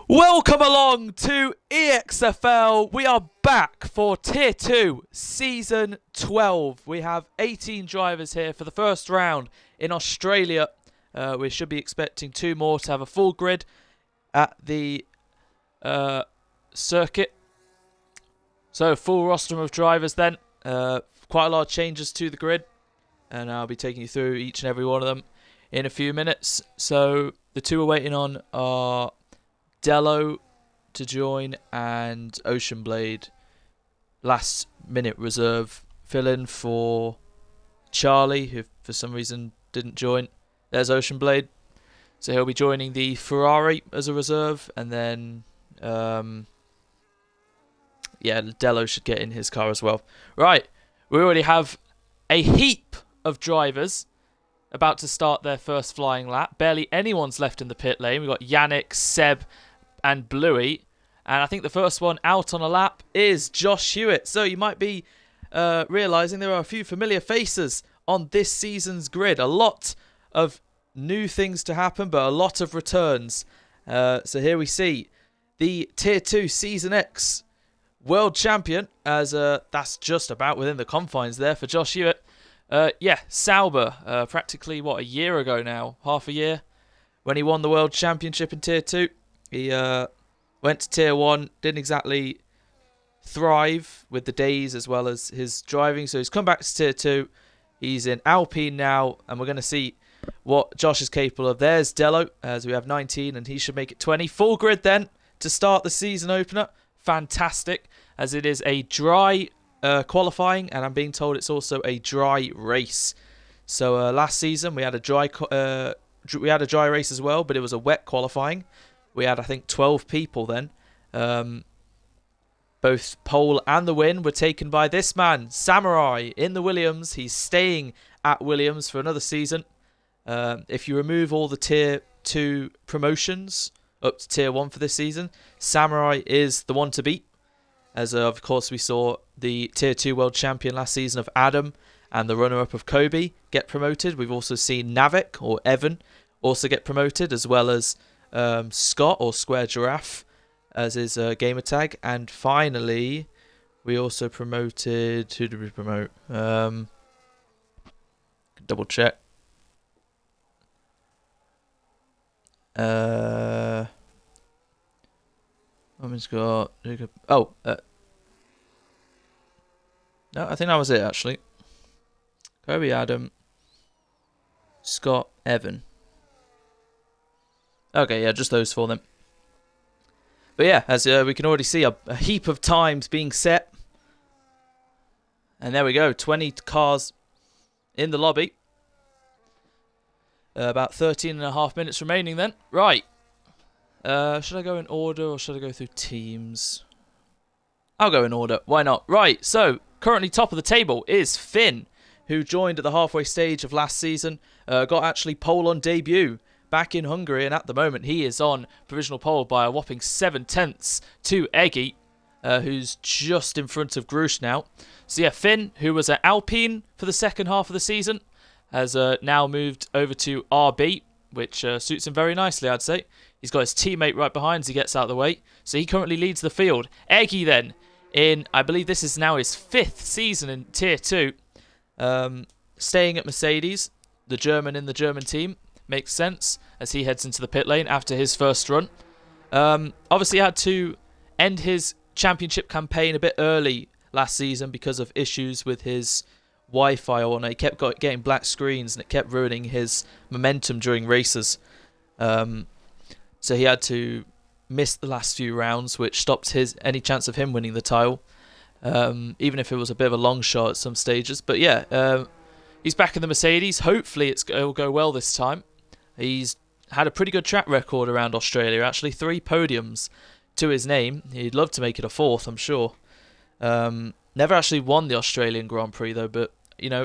Welcome along to EXFL. We are back for Tier 2, Season 12. We have 18 drivers here for the first round in Australia. We should be expecting two more to have a full grid at the circuit. So, full roster of drivers then. Quite a lot of changes to the grid. And I'll be taking you through each and every one of them in a few minutes. So, the two we're waiting on are Dello to join and Ocean Blade, last minute reserve fill in for Charlie, who for some reason didn't join. There's Ocean Blade, so he'll be joining the Ferrari as a reserve, and then Dello should get in his car as well. Right, we already have a heap of drivers about to start their first flying lap. Barely anyone's left in the pit lane. We've got Yannick, Seb and Bluey, and I think the first one out on a lap is Josh Hewitt. So you might be realising there are a few familiar faces on this season's grid. A lot of new things to happen, but a lot of returns. So here we see the Tier 2 Season X World Champion, as that's just about within the confines there for Josh Hewitt. Sauber, practically, a year ago now, half a year, when he won the World Championship in Tier 2. He went to Tier 1, didn't exactly thrive with the days as well as his driving, so he's come back to Tier 2. He's in Alpine now, and we're going to see what Josh is capable of. There's Dello, as we have 19, and he should make it 20. Full grid then to start the season opener. Fantastic, as it is a dry qualifying, and I'm being told it's also a dry race. So last season we had a dry race as well, but it was a wet qualifying. We had, I think, 12 people then. Both pole and the win were taken by this man, Samurai, in the Williams. He's staying at Williams for another season. If you remove all the Tier 2 promotions up to Tier 1 for this season, Samurai is the one to beat. As of course we saw the Tier 2 World Champion last season of Adam and the runner-up of Kobe get promoted. We've also seen Navik, or Evan, also get promoted, as well as Scott, or Square Giraffe, as his gamer tag. And finally, we also promoted... Who did we promote? Double check. Women's got... no, I think that was it, actually. Kobe, Adam, Scott, Evan. Okay, yeah, just those four then. But yeah, as we can already see, a heap of times being set. And there we go, 20 cars in the lobby. About 13 and a half minutes remaining then. Right. Should I go in order or should I go through teams? I'll go in order. Why not? Right, so currently top of the table is Finn, who joined at the halfway stage of last season. Got actually pole on debut back in Hungary, and at the moment he is on provisional pole by a whopping 7/10 to Eggy, who's just in front of Grush now. So yeah, Finn, who was at Alpine for the second half of the season, has now moved over to RB, which suits him very nicely, I'd say. He's got his teammate right behind as he gets out of the way, so he currently leads the field. Eggy then, I believe this is now his 5th season in Tier 2, staying at Mercedes, the German in the German team. Makes sense, as he heads into the pit lane after his first run. Obviously had to end his championship campaign a bit early last season because of issues with his Wi-Fi or whatnot. He kept getting black screens and it kept ruining his momentum during races. So he had to miss the last few rounds, which stopped any chance of him winning the title, even if it was a bit of a long shot at some stages. But yeah, he's back in the Mercedes. Hopefully it'll go well this time. He's had a pretty good track record around Australia, actually. 3 podiums to his name. He'd love to make it a 4th, I'm sure. Never actually won the Australian Grand Prix, though, but,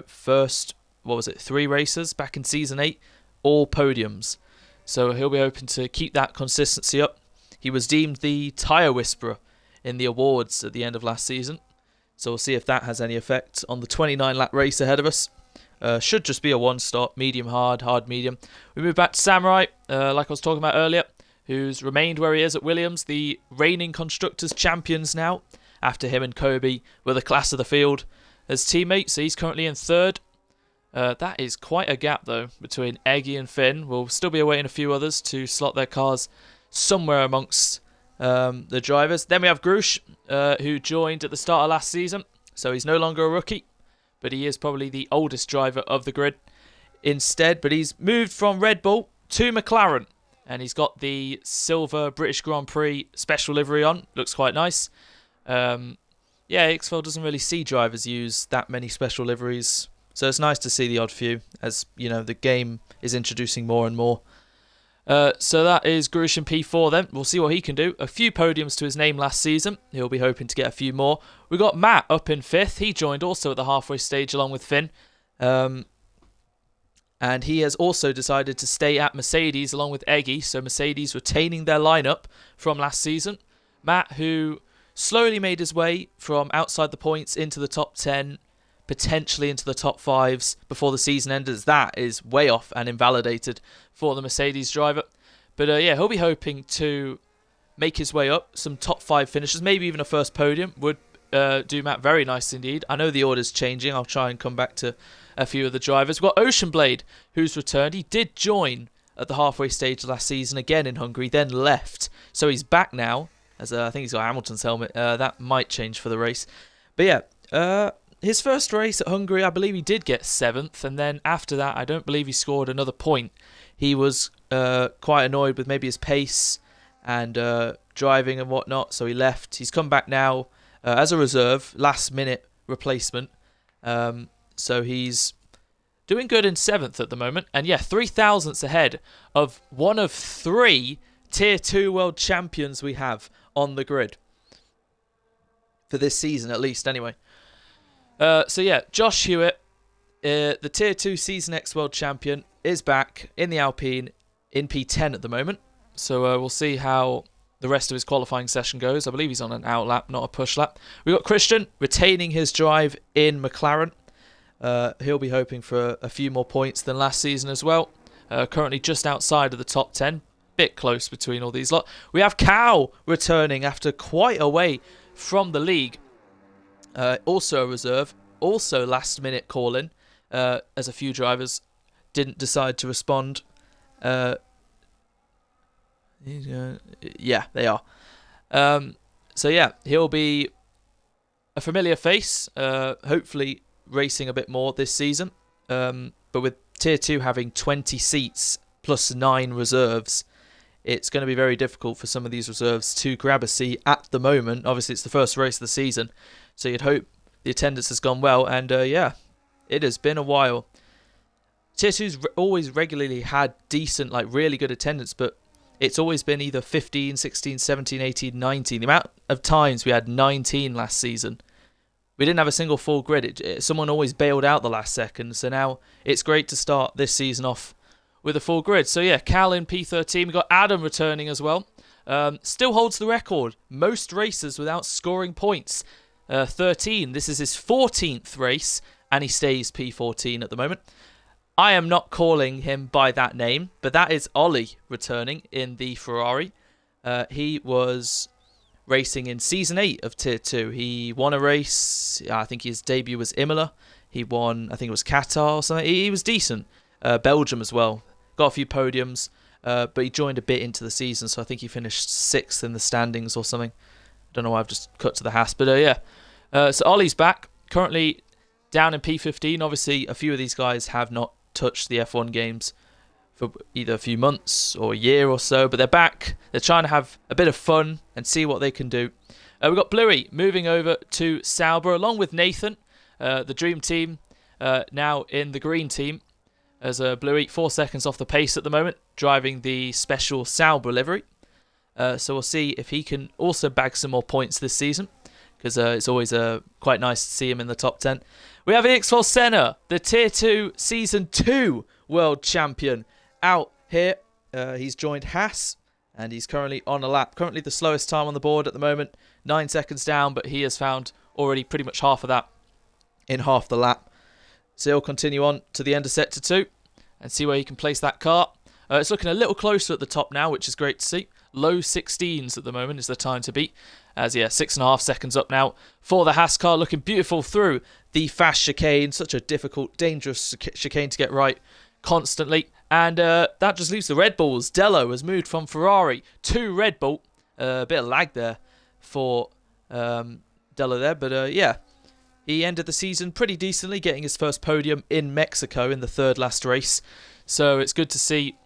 first, 3 races back in Season 8, all podiums. So he'll be hoping to keep that consistency up. He was deemed the tyre whisperer in the awards at the end of last season. So we'll see if that has any effect on the 29-lap race ahead of us. Should just be a one-stop, medium-hard, hard-medium. We move back to Samurai, like I was talking about earlier, who's remained where he is at Williams, the reigning Constructors champions now, after him and Kobe were the class of the field as teammates. So he's currently in third. That is quite a gap, though, between Eggy and Finn. We'll still be awaiting a few others to slot their cars somewhere amongst the drivers. Then we have Grush, who joined at the start of last season. So he's no longer a rookie, but he is probably the oldest driver of the grid instead. But he's moved from Red Bull to McLaren, and he's got the silver British Grand Prix special livery on. Looks quite nice. Yeah, EXFL doesn't really see drivers use that many special liveries, so it's nice to see the odd few, as you know, the game is introducing more and more. So that is Grush in P4 then. We'll see what he can do. A few podiums to his name last season. He'll be hoping to get a few more. We got Matt up in 5th. He joined also at the halfway stage along with Finn. And he has also decided to stay at Mercedes along with Eggy. So Mercedes retaining their lineup from last season. Matt, who slowly made his way from outside the points into the top 10, potentially into the top 5s before the season ended. That is way off and invalidated for the Mercedes driver. But yeah, he'll be hoping to make his way up. Some top 5 finishes, maybe even a first podium would do Matt very nice indeed. I know the order's changing. I'll try and come back to a few of the drivers. We've got Ocean Blade, who's returned. He did join at the halfway stage last season, again in Hungary, then left. So he's back now, as I think he's got Hamilton's helmet. That might change for the race. But yeah, his first race at Hungary, I believe he did get 7th, and then after that, I don't believe he scored another point. He was quite annoyed with maybe his pace and driving and whatnot, so he left. He's come back now as a reserve, last-minute replacement. So he's doing good in 7th at the moment. And yeah, 3 thousandths ahead of one of 3 Tier 2 world champions we have on the grid. For this season, at least, anyway. So yeah, Josh Hewitt, the Tier 2 Season X World Champion, is back in the Alpine in P10 at the moment. So we'll see how the rest of his qualifying session goes. I believe he's on an out lap, not a push lap. We've got Christian retaining his drive in McLaren. He'll be hoping for a few more points than last season as well. Currently just outside of the top 10. Bit close between all these lot. We have Cow returning after quite a way from the league. Also a reserve, also last minute call-in, as a few drivers didn't decide to respond. Yeah, they are. So yeah, he'll be a familiar face, hopefully racing a bit more this season. But with Tier 2 having 20 seats plus 9 reserves, it's going to be very difficult for some of these reserves to grab a seat at the moment. Obviously, it's the first race of the season, so you'd hope the attendance has gone well. And yeah, it has been a while. Tier 2's always regularly had decent, like really good attendance, but it's always been either 15, 16, 17, 18, 19. The amount of times we had 19 last season. We didn't have a single full grid. Someone always bailed out the last second, so now it's great to start this season off with a full grid. So yeah, Cal in P13. We've got Adam returning as well. Still holds the record. Most races without scoring points. 13. This is his 14th race, and he stays P14 at the moment. I am not calling him by that name, but that is Ollie returning in the Ferrari. He was racing in Season 8 of Tier 2. He won a race. I think his debut was Imola. He won, I think it was Qatar or something. He was decent. Belgium as well. Got a few podiums, but he joined a bit into the season, so I think he finished 6th in the standings or something. I don't know why I've just cut to the Haas, but yeah. So Ollie's back, currently down in P15. Obviously, a few of these guys have not touched the F1 games for either a few months or a year or so, but they're back. They're trying to have a bit of fun and see what they can do. We've got Bluey moving over to Sauber along with Nathan, the Dream Team, now in the Green Team, as Bluey 4 seconds off the pace at the moment, driving the special Sauber livery. So we'll see if he can also bag some more points this season, because it's always quite nice to see him in the top 10. We have EXFL Senna, the Tier 2 Season 2 World Champion, out here. He's joined Haas, and he's currently on a lap. Currently the slowest time on the board at the moment, 9 seconds down, but he has found already pretty much half of that in half the lap. So he'll continue on to the end of Sector 2 and see where he can place that car. It's looking a little closer at the top now, which is great to see. low 16s at the moment is the time to beat. As, yeah, 6.5 seconds up now for the Haas car, looking beautiful through the fast chicane. Such a difficult, dangerous chicane to get right constantly. And that just leaves the Red Bulls. Dello has moved from Ferrari to Red Bull. A bit of lag there for Dello there. But, yeah, he ended the season pretty decently, getting his first podium in Mexico in the third last race. So it's good to see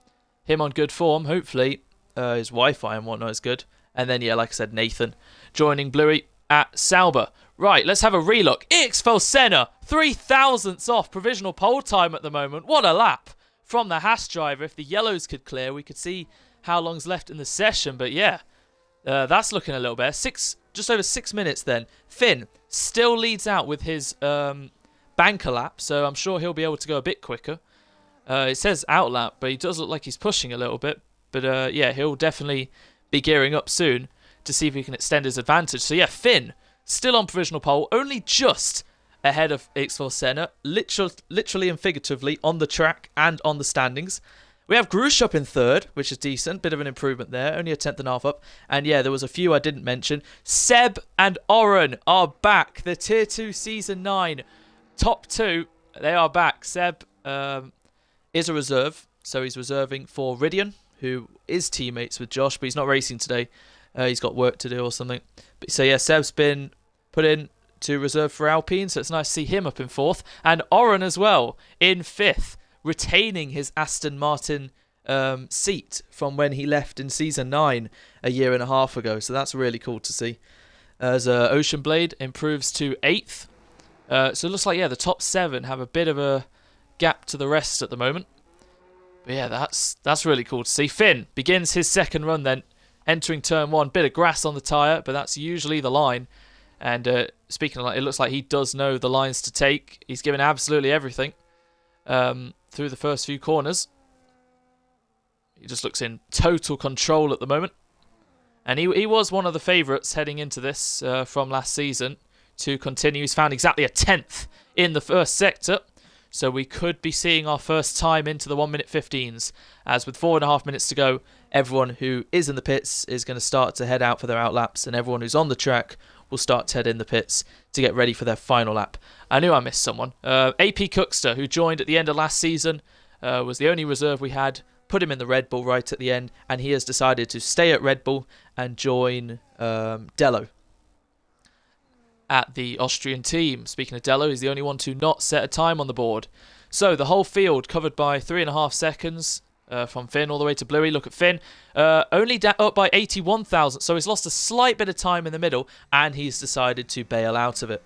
him on good form. Hopefully his Wi-Fi and whatnot is good. And then, yeah, like I said, Nathan joining Bluey at Sauber. Right, let's have a relook. EXFL Senna, 3,000ths off provisional pole time at the moment. What a lap from the Haas driver. If the yellows could clear, we could see how long's left in the session. But, yeah, that's looking a little better. Just over 6 minutes then. Finn still leads out with his banker lap, so I'm sure he'll be able to go a bit quicker. It says outlap, but he does look like he's pushing a little bit. But, yeah, he'll definitely be gearing up soon to see if he can extend his advantage. So, yeah, Finn still on provisional pole, only just ahead of EXFL Senna, literally and figuratively on the track and on the standings. We have Grush up in third, which is decent. Bit of an improvement there. Only a 10.5 up. And, yeah, there was a few I didn't mention. Seb and Oren are back. The Tier 2 Season 9 top two, they are back. Seb is a reserve, so he's reserving for Ridian, who is teammates with Josh, but he's not racing today. He's got work to do or something. But, so, yeah, Seb's been put in to reserve for Alpine, so it's nice to see him up in fourth. And Oren as well in fifth, retaining his Aston Martin seat from when he left in Season 9 a year and a half ago. So that's really cool to see. As Ocean Blade improves to 8th. So it looks like, yeah, the top 7 have a bit of a gap to the rest at the moment. But yeah, that's really cool to see. Finn begins his second run then, entering turn 1. Bit of grass on the tyre, but that's usually the line. And speaking of, it looks like he does know the lines to take. He's given absolutely everything through the first few corners. He just looks in total control at the moment. And he was one of the favourites heading into this from last season to continue. He's found exactly a 10th in the first sector. So we could be seeing our first time into the 1 minute 15s. As with 4.5 minutes to go, everyone who is in the pits is going to start to head out for their outlaps. And everyone who's on the track will start to head in the pits to get ready for their final lap. I knew I missed someone. AP Cookster, who joined at the end of last season, was the only reserve we had. Put him in the Red Bull right at the end. And he has decided to stay at Red Bull and join Dello at the Austrian team. Speaking of Dello, he's the only one to not set a time on the board. So the whole field covered by 3.5 seconds from Finn all the way to Bluey. Look at Finn. Only up by 81,000. So he's lost a slight bit of time in the middle and he's decided to bail out of it.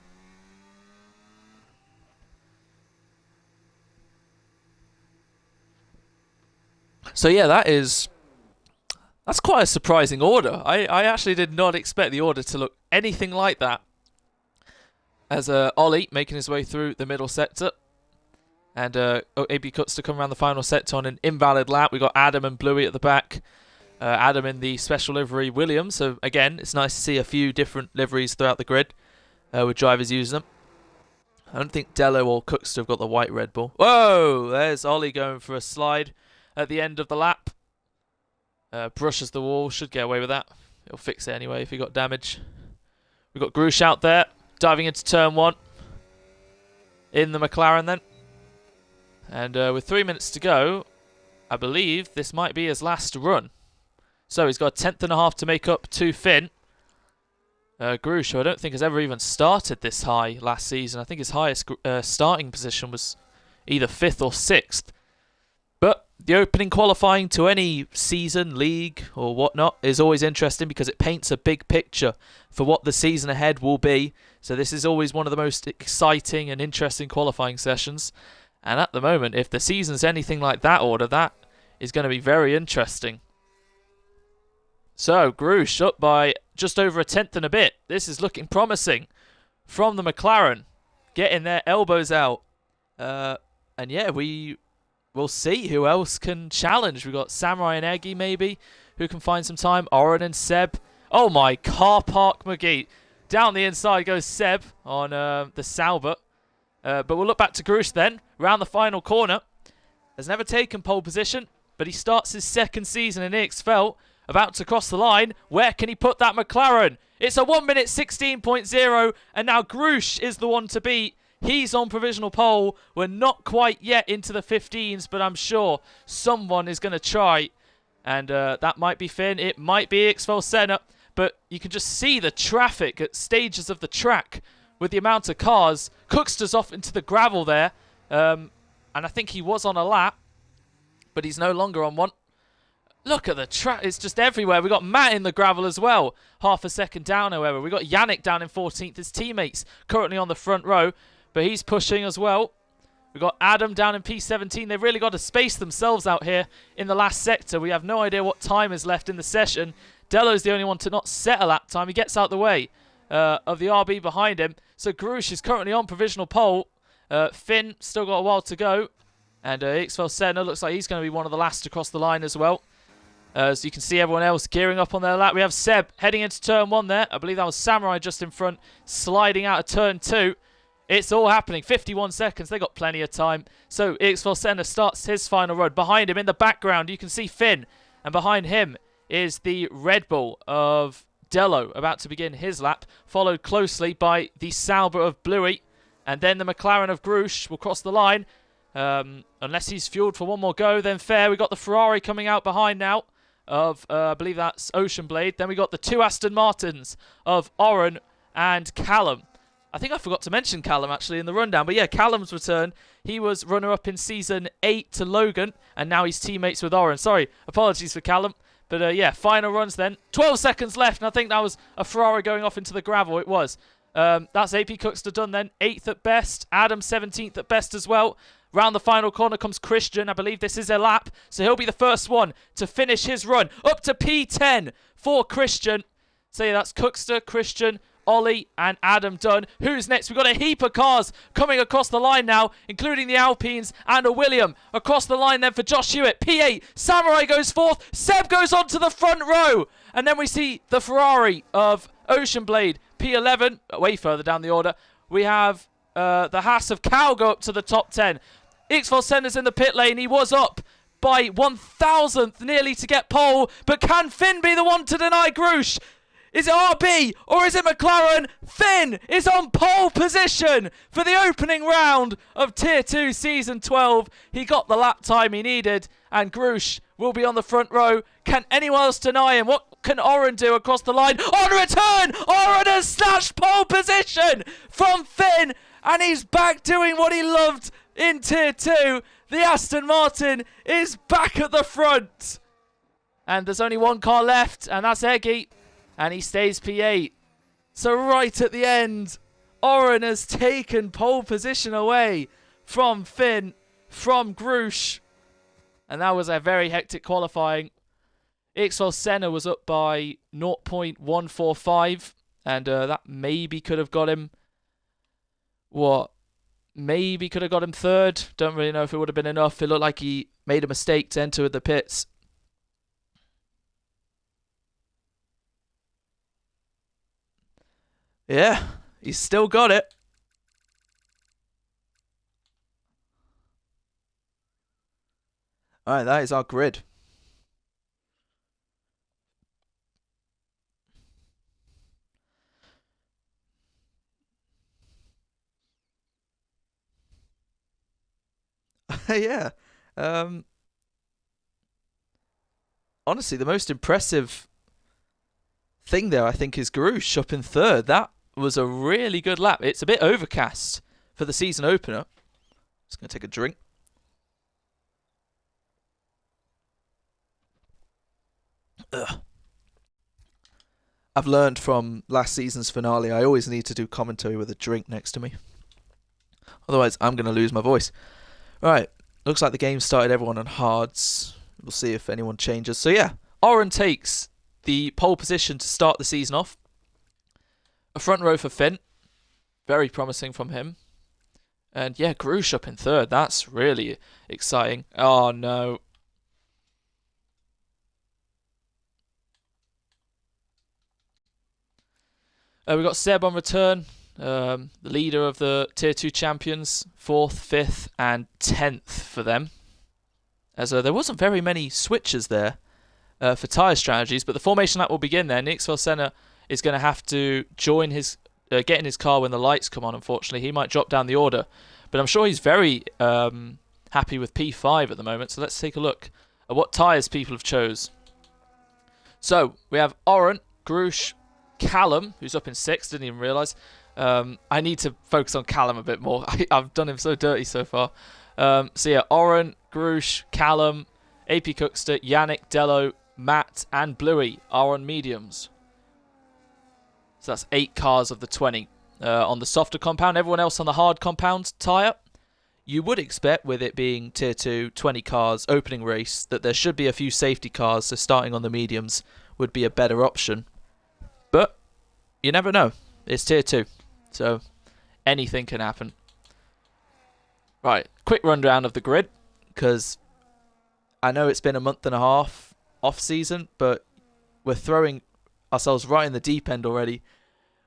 So yeah, that's quite a surprising order. I actually did not expect the order to look anything like that. As Ollie making his way through the middle sector. And AB Cuts to come around the final sector on an invalid lap. We've got Adam and Bluey at the back. Adam in the special livery Williams. So again, it's nice to see a few different liveries throughout the grid with drivers using them. I don't think Dello or Cookster have got the white Red Bull. Whoa! There's Ollie going for a slide at the end of the lap. Brushes the wall. Should get away with that. He'll fix it anyway if he got damage. We've got Grush out there. Diving into turn 1. In the McLaren then. And with 3 minutes to go, I believe this might be his last run. So he's got a 10.5 to make up to Finn. Grush, who I don't think has ever even started this high last season. I think his highest starting position was either 5th or 6th. But the opening qualifying to any season, league or whatnot is always interesting because it paints a big picture for what the season ahead will be. So this is always one of the most exciting and interesting qualifying sessions. And at the moment, if the season's anything like that order, that is going to be very interesting. So, Grush up by just over a 10th and a bit. This is looking promising from the McLaren. Getting their elbows out. And yeah, we'll see who else can challenge. We've got Samurai and Eggy maybe, who can find some time. Oren and Seb. Oh my, car park McGee. Down the inside goes Seb on the Sauber. But we'll look back to Grush then, round the final corner. Has never taken pole position, but he starts his second season in EXFL. about to cross the line. Where can he put that McLaren? It's a 1 minute 16.0, and now Grush is the one to beat. He's on provisional pole. We're not quite yet into the 15s, but I'm sure someone is going to try. And that might be Finn. It might be EXFL Senna. But you can just see the traffic at stages of the track with the amount of cars. Cookster's off into the gravel there. And I think he was on a lap, but he's no longer on one. Look at the track. It's just everywhere. We got Matt in the gravel as well. Half a second down, however. We got Yannick down in 14th. His teammates currently on the front row, but he's pushing as well. We got Adam down in P17. They've really got to space themselves out here in the last sector. We have no idea what time is left in the session. Delo's the only one to not set a lap time. He gets out the way of the RB behind him. So Grush is currently on provisional pole. Finn still got a while to go. And EXFL Senna looks like he's going to be one of the last to cross the line as well. So you can see everyone else gearing up on their lap. We have Seb heading into turn 1 there. I believe that was Samurai just in front, sliding out of turn 2. It's all happening. 51 seconds. They got plenty of time. So EXFL Senna starts his final run. Behind him in the background, you can see Finn. And behind him is the Red Bull of Delo about to begin his lap, followed closely by the Sauber of Bluey. And then the McLaren of Grush will cross the line. Unless he's fueled for one more go, then fair. We got the Ferrari coming out behind now of, I believe that's Ocean Blade. Then we got the 2 Aston Martins of Oren and Callum. I think I forgot to mention Callum actually in the rundown. But yeah, Callum's return. He was runner-up in Season 8 to Logan. And now he's teammates with Oren. Sorry, apologies for Callum. But yeah, final runs then. 12 seconds left. And I think that was a Ferrari going off into the gravel. It was. That's AP Cookster done then. 8th at best. Adam 17th at best as well. Round the final corner comes Christian. I believe this is a lap. So he'll be the first one to finish his run. Up to P10 for Christian. So yeah, that's Cookster, Christian, Ollie and Adam done. Who's next? We've got a heap of cars coming across the line now, including the Alpines and a William. Across the line then for Josh Hewitt. P8. Samurai goes 4th. Seb goes on to the front row. And then we see the Ferrari of Ocean Blade. P11. Way further down the order. We have the Haas of Cal go up to the top 10. EXFL Senna's in the pit lane. He was up by 1,000th nearly to get pole. But can Finn be the one to deny Grush? Is it RB or is it McLaren? Finn is on pole position for the opening round of Tier 2 Season 12. He got the lap time he needed and Grush will be on the front row. Can anyone else deny him? What can Oren do across the line? On return, Oren has snatched pole position from Finn and he's back doing what he loved in Tier 2. The Aston Martin is back at the front. And there's only one car left and that's Eggy. And he stays P8. So right at the end, Oren has taken pole position away from Finn, from Grush. And that was a very hectic qualifying. EXFL Senna was up by 0.145. And that maybe could have got him... What? Maybe could have got him 3rd. Don't really know if it would have been enough. It looked like he made a mistake to enter the pits. Yeah, he's still got it. Alright, that is our grid. Yeah. Honestly, the most impressive thing there, I think, is Grush up in 3rd. That was a really good lap. It's a bit overcast for the season opener. Just going to take a drink. Ugh. I've learned from last season's finale, I always need to do commentary with a drink next to me. Otherwise, I'm going to lose my voice. Right, looks like the game started everyone on hards. We'll see if anyone changes. So yeah, Oren takes the pole position to start the season off. A front row for Finn. Very promising from him. And yeah, Grush up in 3rd. That's really exciting. Oh no. We got Seb on return. The leader of the Tier 2 champions. 4th, 5th and 10th for them. As there wasn't very many switches there. for tyre strategies. But the formation lap will begin then. EXFL Senna is going to have to join his, get in his car when the lights come on, unfortunately. He might drop down the order. But I'm sure he's very happy with P5 at the moment. So let's take a look at what tyres people have chose. So we have Oren, Grush, Callum, who's up in 6th, didn't even realise. I need to focus on Callum a bit more. I've done him so dirty so far. So yeah, Oren, Grush, Callum, AP Cookster, Yannick, Dello, Matt, and Bluey are on mediums. So that's 8 cars of the 20 on the softer compound. Everyone else on the hard compound tyre. You would expect, with it being Tier 2, 20 cars, opening race, that there should be a few safety cars, so starting on the mediums would be a better option. But you never know. It's Tier 2, so anything can happen. Right, quick rundown of the grid, because I know it's been a month and a half off-season, but we're throwing ourselves right in the deep end already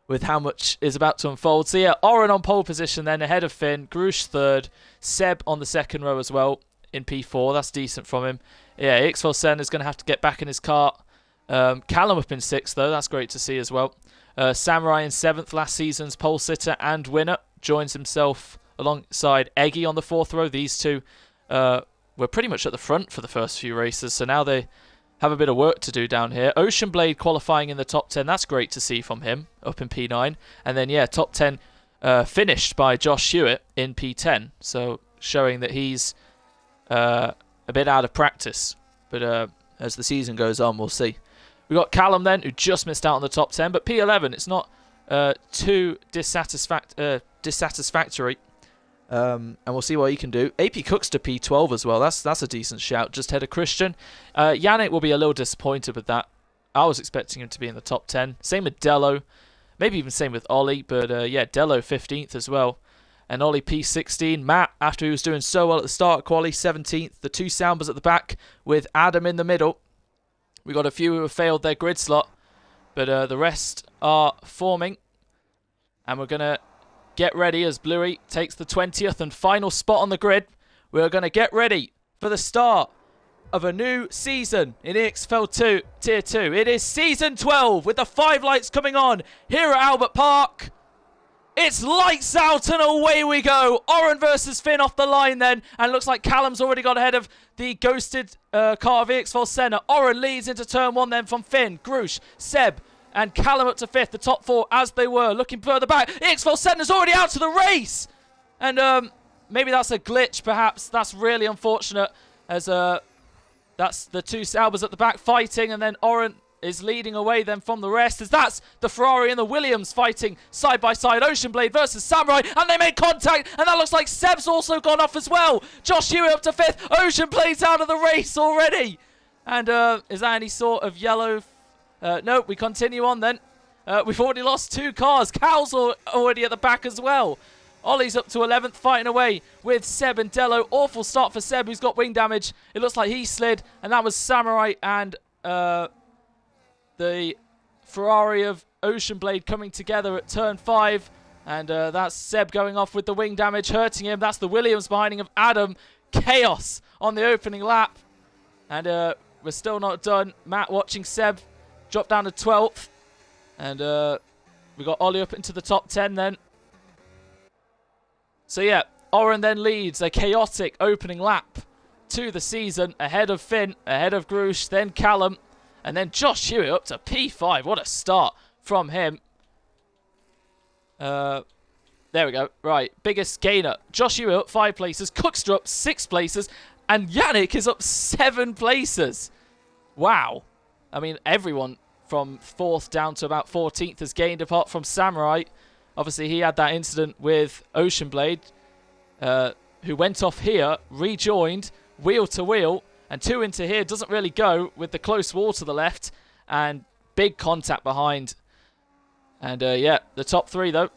with how much is about to unfold. So yeah, Oren on pole position then, ahead of Finn. Grush 3rd. Seb on the 2nd row as well in P4. That's decent from him. Yeah, EXFL Sen is going to have to get back in his car. Callum up in 6th though. That's great to see as well. Samurai in 7th, last season's pole sitter and winner. Joins himself alongside Eggy on the 4th row. These two were pretty much at the front for the first few races. So now they have a bit of work to do down here. Ocean Blade qualifying in the top 10. That's great to see from him up in P9. And then, yeah, top 10 finished by Josh Hewitt in P10. So showing that he's a bit out of practice. But as the season goes on, we'll see. We've got Callum then, who just missed out on the top 10. But P11, it's not too dissatisfactory. And we'll see what he can do. AP Cooks to P12 as well. That's a decent shout. Just ahead of Christian. Yannick will be a little disappointed with that. I was expecting him to be in the top 10. Same with Dello. Maybe even same with Ollie. But yeah, Dello 15th as well. And Ollie P16. Matt, after he was doing so well at the start, quali 17th. The 2 Sounders at the back with Adam in the middle. We got a few who have failed their grid slot. But the rest are forming. And we're going to get ready as Bluey takes the 20th and final spot on the grid. We're going to get ready for the start of a new season in EXFL 2 Tier 2. It is Season 12 with the 5 lights coming on here at Albert Park. It's lights out and away we go. Oren versus Finn off the line then. And it looks like Callum's already got ahead of the ghosted car of EXFL Senna. Oren leads into turn 1 then from Finn, Grush, Seb, and Callum up to 5th, the top 4 as they were. Looking further back, EXFL Senna's already out to the race! And maybe that's a glitch, perhaps. That's really unfortunate, as that's the 2 Saubers at the back fighting, and then Oren is leading away then from the rest, as that's the Ferrari and the Williams fighting side by side. Ocean Blade versus Samurai, and they made contact, and that looks like Seb's also gone off as well. Josh Hewitt up to 5th. Ocean Blade's out of the race already. And is that any sort of yellow... no, we continue on then. We've already lost 2 cars. Cal's already at the back as well. Ollie's up to 11th, fighting away with Seb and Dello. Awful start for Seb, who's got wing damage. It looks like he slid, and that was Samurai and the Ferrari of Ocean Blade coming together at turn 5. And that's Seb going off with the wing damage, hurting him. That's the Williams behind him of Adam. Chaos on the opening lap. And we're still not done. Matt watching Seb drop down to 12th. And we got Ollie up into the top 10 then. So yeah, Oren then leads a chaotic opening lap to the season. Ahead of Finn, ahead of Grush, then Callum. And then Josh Hewitt up to P5. What a start from him. There we go. Right, biggest gainer. Josh Hewitt up 5 places. Cookster up 6 places. And Yannick is up 7 places. Wow. I mean, everyone from 4th down to about 14th has gained, apart from Samurai. Obviously, he had that incident with Ocean Blade, who went off here, rejoined, wheel to wheel, and 2 into here. Doesn't really go with the close wall to the left, and big contact behind. And yeah, the top 3, though,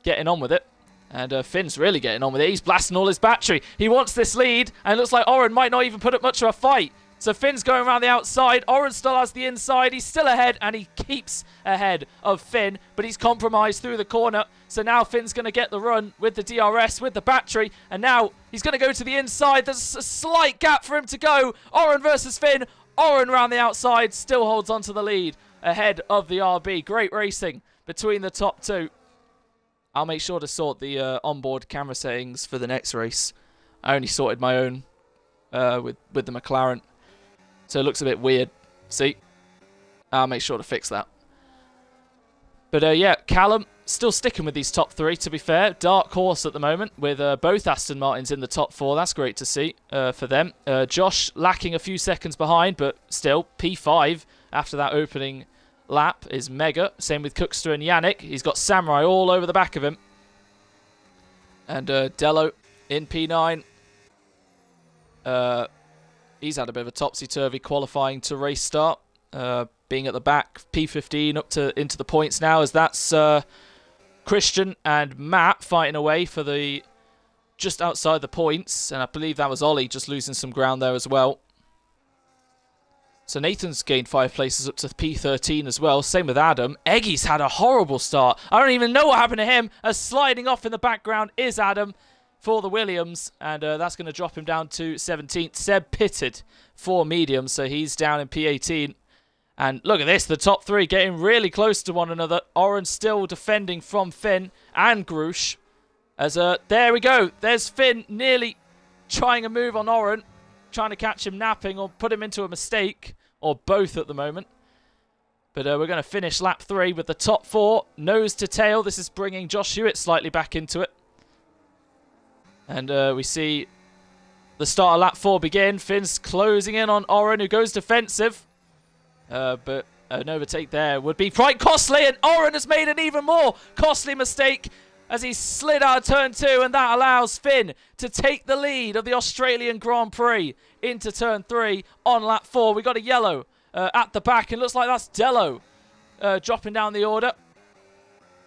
getting on with it. And Finn's really getting on with it. He's blasting all his battery. He wants this lead, and it looks like Oren might not even put up much of a fight. So Finn's going around the outside. Oren still has the inside. He's still ahead, and he keeps ahead of Finn, but he's compromised through the corner. So now Finn's going to get the run with the DRS, with the battery, and now he's going to go to the inside. There's a slight gap for him to go. Oren versus Finn. Oren round the outside, still holds on to the lead ahead of the RB. Great racing between the top two. I'll make sure to sort the onboard camera settings for the next race. I only sorted my own with the McLaren, so it looks a bit weird. See? I'll make sure to fix that. But yeah, Callum still sticking with these top three, to be fair. Dark horse at the moment with both Aston Martins in the top four. That's great to see for them. Josh lacking a few seconds behind, but still P5 after that opening lap is mega. Same with Cookster and Yannick. He's got Samurai all over the back of him. And Dello in P9. He's had a bit of a topsy-turvy qualifying to race start. Being at the back, P15 up to into the points now, as that's Christian and Matt fighting away for the just outside the points, and I believe that was Ollie just losing some ground there as well. So Nathan's gained 5 places up to P13 as well. Same with Adam. Eggy's had a horrible start. I don't even know what happened to him, as sliding off in the background is Adam for the Williams, and that's going to drop him down to 17th. Seb pitted for medium, so he's down in P18. And look at this, the top three getting really close to one another. Oren still defending from Finn and Grush. As there we go. There's Finn nearly trying a move on Oren, trying to catch him napping or put him into a mistake, or both at the moment. But we're going to finish lap 3 with the top 4, nose to tail. This is bringing Josh Hewitt slightly back into it. And we see the start of lap 4 begin. Finn's closing in on Oren, who goes defensive. But an overtake there would be quite costly, and Oren has made an even more costly mistake as he slid out of turn 2, and that allows Finn to take the lead of the Australian Grand Prix into turn 3 on lap 4. We got a yellow at the back, and looks like that's Dello dropping down the order.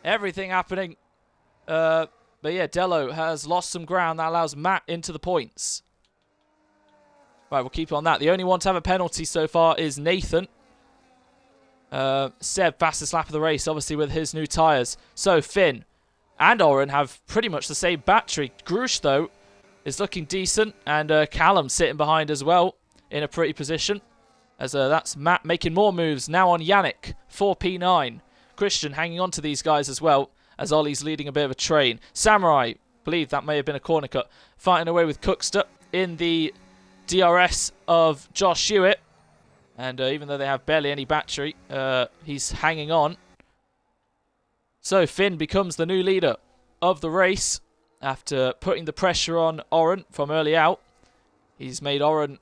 Everything happening. But yeah, Dello has lost some ground. That allows Matt into the points. Right, we'll keep on that. The only one to have a penalty so far is Nathan. Seb, fastest lap of the race, obviously with his new tyres. So Finn and Oren have pretty much the same battery. Grush, though, is looking decent, and Callum sitting behind as well in a pretty position. As that's Matt making more moves now on Yannick for P9. Christian hanging on to these guys as well, as Ollie's leading a bit of a train. Samurai, believe that may have been a corner cut, fighting away with Cookster in the DRS of Josh Hewitt. And even though they have barely any battery, he's hanging on. So Finn becomes the new leader of the race after putting the pressure on Oren from early out. He's made Oren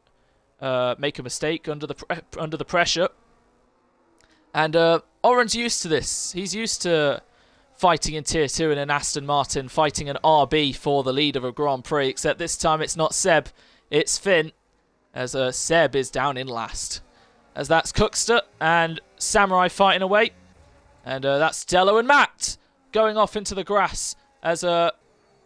make a mistake under the pressure. And Oren's used to this. He's used to fighting in Tier 2 in an Aston Martin, fighting an RB for the lead of a Grand Prix, except this time it's not Seb, it's Finn, as Seb is down in last. As that's Cookster and Samurai fighting away. And that's Dello and Matt going off into the grass as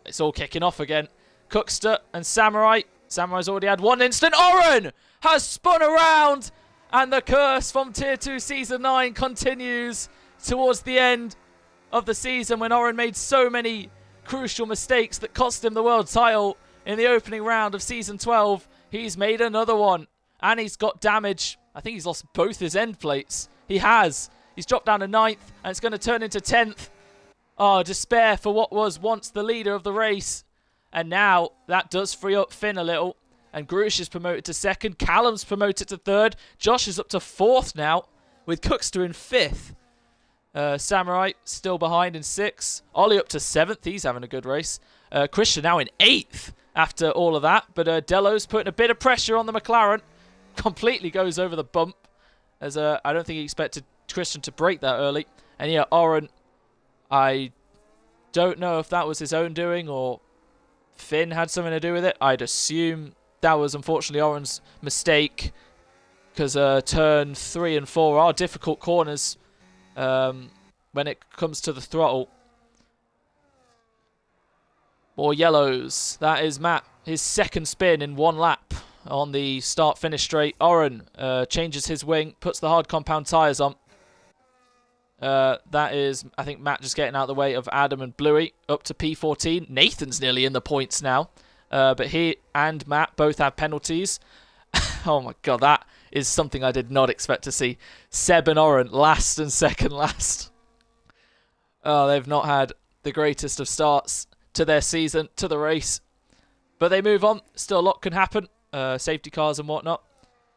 it's all kicking off again. Cookster and Samurai. Samurai's already had one instant. Oren has spun around, and the curse from Tier 2 Season 9 continues towards the end of the season, when Oren made so many crucial mistakes that cost him the world title in the opening round of Season 12. He's made another one, and he's got damage. I think he's lost both his end plates. He has. He's dropped down to 9th, and it's going to turn into 10th. Oh, despair for what was once the leader of the race. And now that does free up Finn a little. And Grush is promoted to 2nd. Callum's promoted to 3rd. Josh is up to 4th now, with Cookster in 5th. Samurai still behind in 6th. Ollie up to 7th. He's having a good race. Christian now in 8th after all of that. But Dello's putting a bit of pressure on the McLaren. Completely goes over the bump, as I don't think he expected Christian to break that early. And yeah, Oren, I don't know if that was his own doing or Finn had something to do with it. I'd assume that was unfortunately Oren's mistake, because turn 3 and 4 are difficult corners when it comes to the throttle. More yellows. That is Matt, his 2nd spin in 1 lap on the start-finish straight. Oren changes his wing, puts the hard compound tyres on. That is, I think, Matt just getting out of the way of Adam and Bluey, up to P14. Nathan's nearly in the points now. But he and Matt both have penalties. Oh my god, that is something I did not expect to see. Seb and Oren last and second last. Oh, they've not had the greatest of starts to their season, to the race. But they move on. Still a lot can happen. Safety cars and whatnot.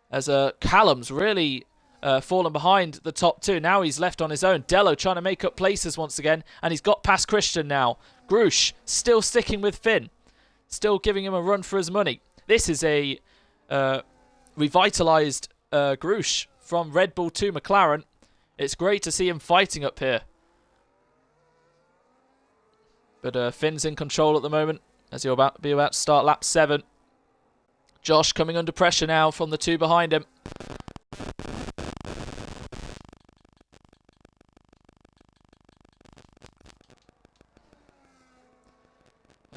As Callum's really fallen behind the top two. Now he's left on his own. Dello trying to make up places once again. And he's got past Christian now. Grush still sticking with Finn. Still giving him a run for his money. This is a revitalised Grush from Red Bull to McLaren. It's great to see him fighting up here. But Finn's in control at the moment as he'll be about to start lap 7. Josh coming under pressure now from the two behind him.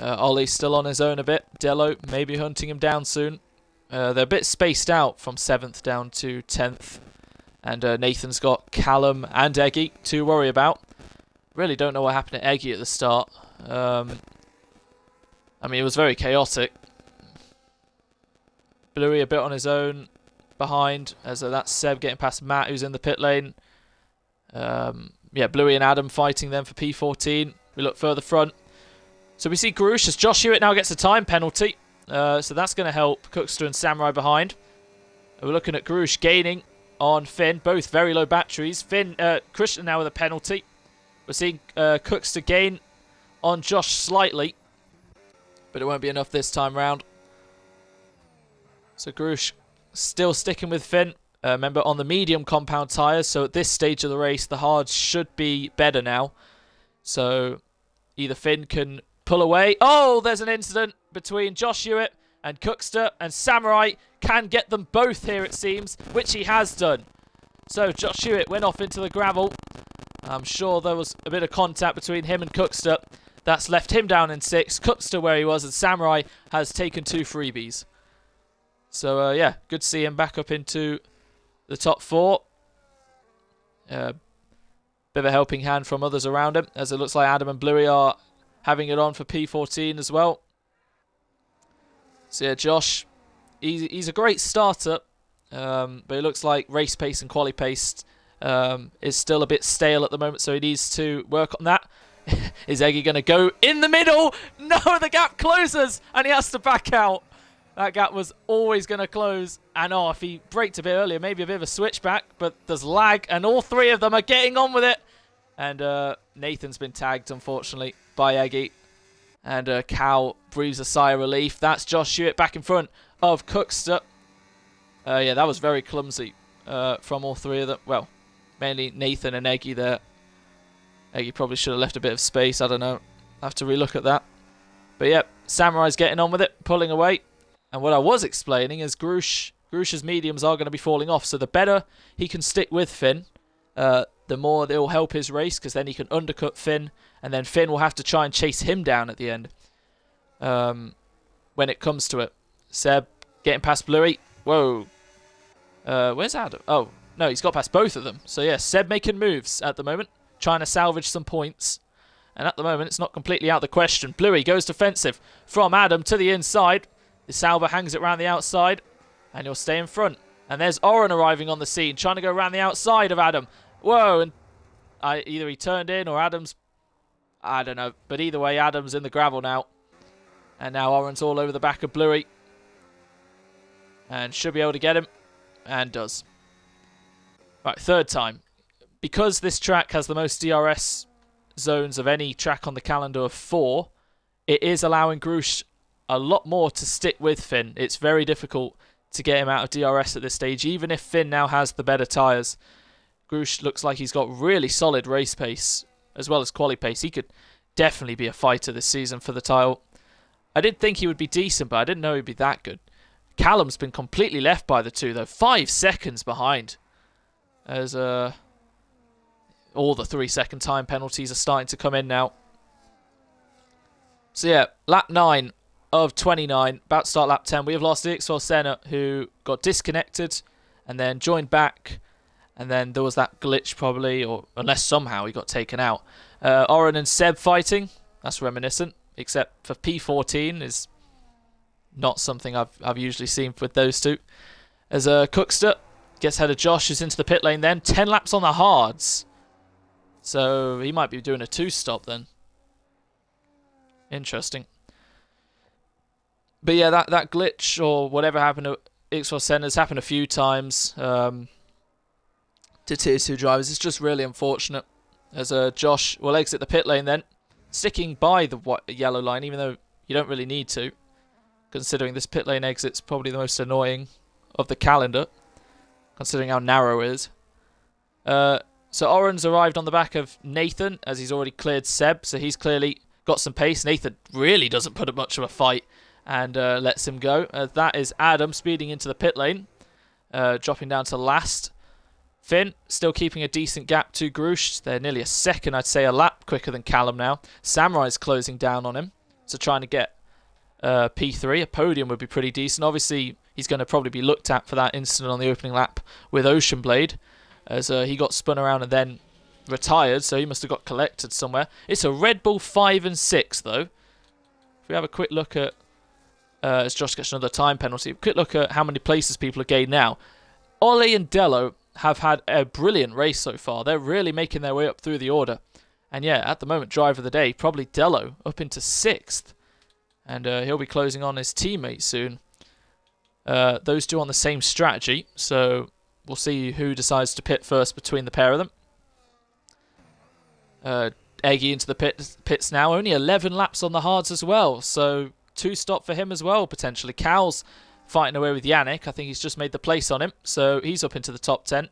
Ollie's still on his own a bit. Dello maybe hunting him down soon. They're a bit spaced out from 7th down to 10th. And Nathan's got Callum and Eggy to worry about. Really don't know what happened to Eggy at the start. I mean, it was very chaotic. Bluey a bit on his own behind, as that's Seb getting past Matt, who's in the pit lane. Yeah, Bluey and Adam fighting them for P14. We look further front. So we see Grush as Josh Hewitt now gets a time penalty. So that's going to help Cookster and Samurai behind. We're looking at Grush gaining on Finn, both very low batteries. Christian now with a penalty. We're seeing Cookster gain on Josh slightly, but it won't be enough this time round. So Grush still sticking with Finn. Remember, on the medium compound tyres, so at this stage of the race, the hards should be better now. So either Finn can pull away. Oh, there's an incident between Josh Hewitt and Cookster, and Samurai can get them both here, it seems, which he has done. So Josh Hewitt went off into the gravel. I'm sure there was a bit of contact between him and Cookster. That's left him down in 6th. Cookster where he was, and Samurai has taken 2 freebies. So, yeah, good to see him back up into the top 4. Bit of a helping hand from others around him, as it looks like Adam and Bluey are having it on for P14 as well. So, yeah, Josh, he's a great starter, but it looks like race pace and quali pace is still a bit stale at the moment, so he needs to work on that. Is Eggy going to go in the middle? No, the gap closes, and he has to back out. That gap was always going to close. And if he braked a bit earlier, maybe a bit of a switchback. But there's lag, and all 3 of them are getting on with it. And Nathan's been tagged, unfortunately, by Eggy. And Cal breathes a sigh of relief. That's Josh Hewitt back in front of Cookster. Yeah, that was very clumsy from all 3 of them. Well, mainly Nathan and Eggy there. Eggy probably should have left a bit of space. I don't know. I have to relook at that. But yeah, Samurai's getting on with it, pulling away. And what I was explaining is Grush's mediums are going to be falling off. So the better he can stick with Finn, the more it will help his race, because then he can undercut Finn. And then Finn will have to try and chase him down at the end when it comes to it. Seb getting past Bluey. Whoa. Where's Adam? Oh, no, he's got past both of them. So yeah, Seb making moves at the moment, trying to salvage some points. And at the moment, it's not completely out of the question. Bluey goes defensive from Adam to the inside. The Sauber hangs it around the outside, and he'll stay in front. And there's Oren arriving on the scene, trying to go around the outside of Adam. Whoa, and either he turned in or Adam's... I don't know. But either way, Adam's in the gravel now. And now Oren's all over the back of Bluey. And should be able to get him. And does. Right, 3rd time. Because this track has the most DRS zones of any track on the calendar of 4, it is allowing Grush a lot more to stick with Finn. It's very difficult to get him out of DRS at this stage, even if Finn now has the better tyres. Grush looks like he's got really solid race pace, as well as quali pace. He could definitely be a fighter this season for the title. I did think he would be decent, but I didn't know he'd be that good. Callum's been completely left by the 2, though. 5 seconds behind. As all the 3-second time penalties are starting to come in now. So yeah, lap 9 of 29, about to start lap 10. We have lost EXFL Senna, who got disconnected and then joined back. And then there was that glitch probably, or unless somehow he got taken out. Oren and Seb fighting. That's reminiscent, except for P14 is not something I've usually seen with those 2. As Cookster gets ahead of Josh, who's into the pit lane then. 10 laps on the hards. So he might be doing a 2-stop then. Interesting. But yeah, that glitch or whatever happened to EXFL Center has happened a few times to Tier 2 drivers. It's just really unfortunate. As Josh will exit the pit lane then, sticking by the yellow line, even though you don't really need to, considering this pit lane exit's probably the most annoying of the calendar, considering how narrow it is. So Oren's arrived on the back of Nathan, as he's already cleared Seb, so he's clearly got some pace. Nathan really doesn't put up much of a fight and lets him go. That is Adam speeding into the pit lane, dropping down to last. Finn still keeping a decent gap to Grush. They're nearly a second, I'd say, a lap quicker than Callum now. Samurai's closing down on him, so trying to get P3. A podium would be pretty decent. Obviously, he's going to probably be looked at for that incident on the opening lap with Ocean Blade, as he got spun around and then retired, so he must have got collected somewhere. It's a Red Bull 5 and 6, though. If we have a quick look at, as Josh gets another time penalty, quick look at how many places people are gained now. Ollie and Dello have had a brilliant race so far. They're really making their way up through the order. And yeah, at the moment, driver of the day, probably Dello, up into 6th. And he'll be closing on his teammate soon. Those two on the same strategy, so we'll see who decides to pit first between the pair of them. Eggy into the pits now. Only 11 laps on the hards as well, so 2-stop for him as well, potentially. Cal's fighting away with Yannick. I think he's just made the place on him, so he's up into the top 10,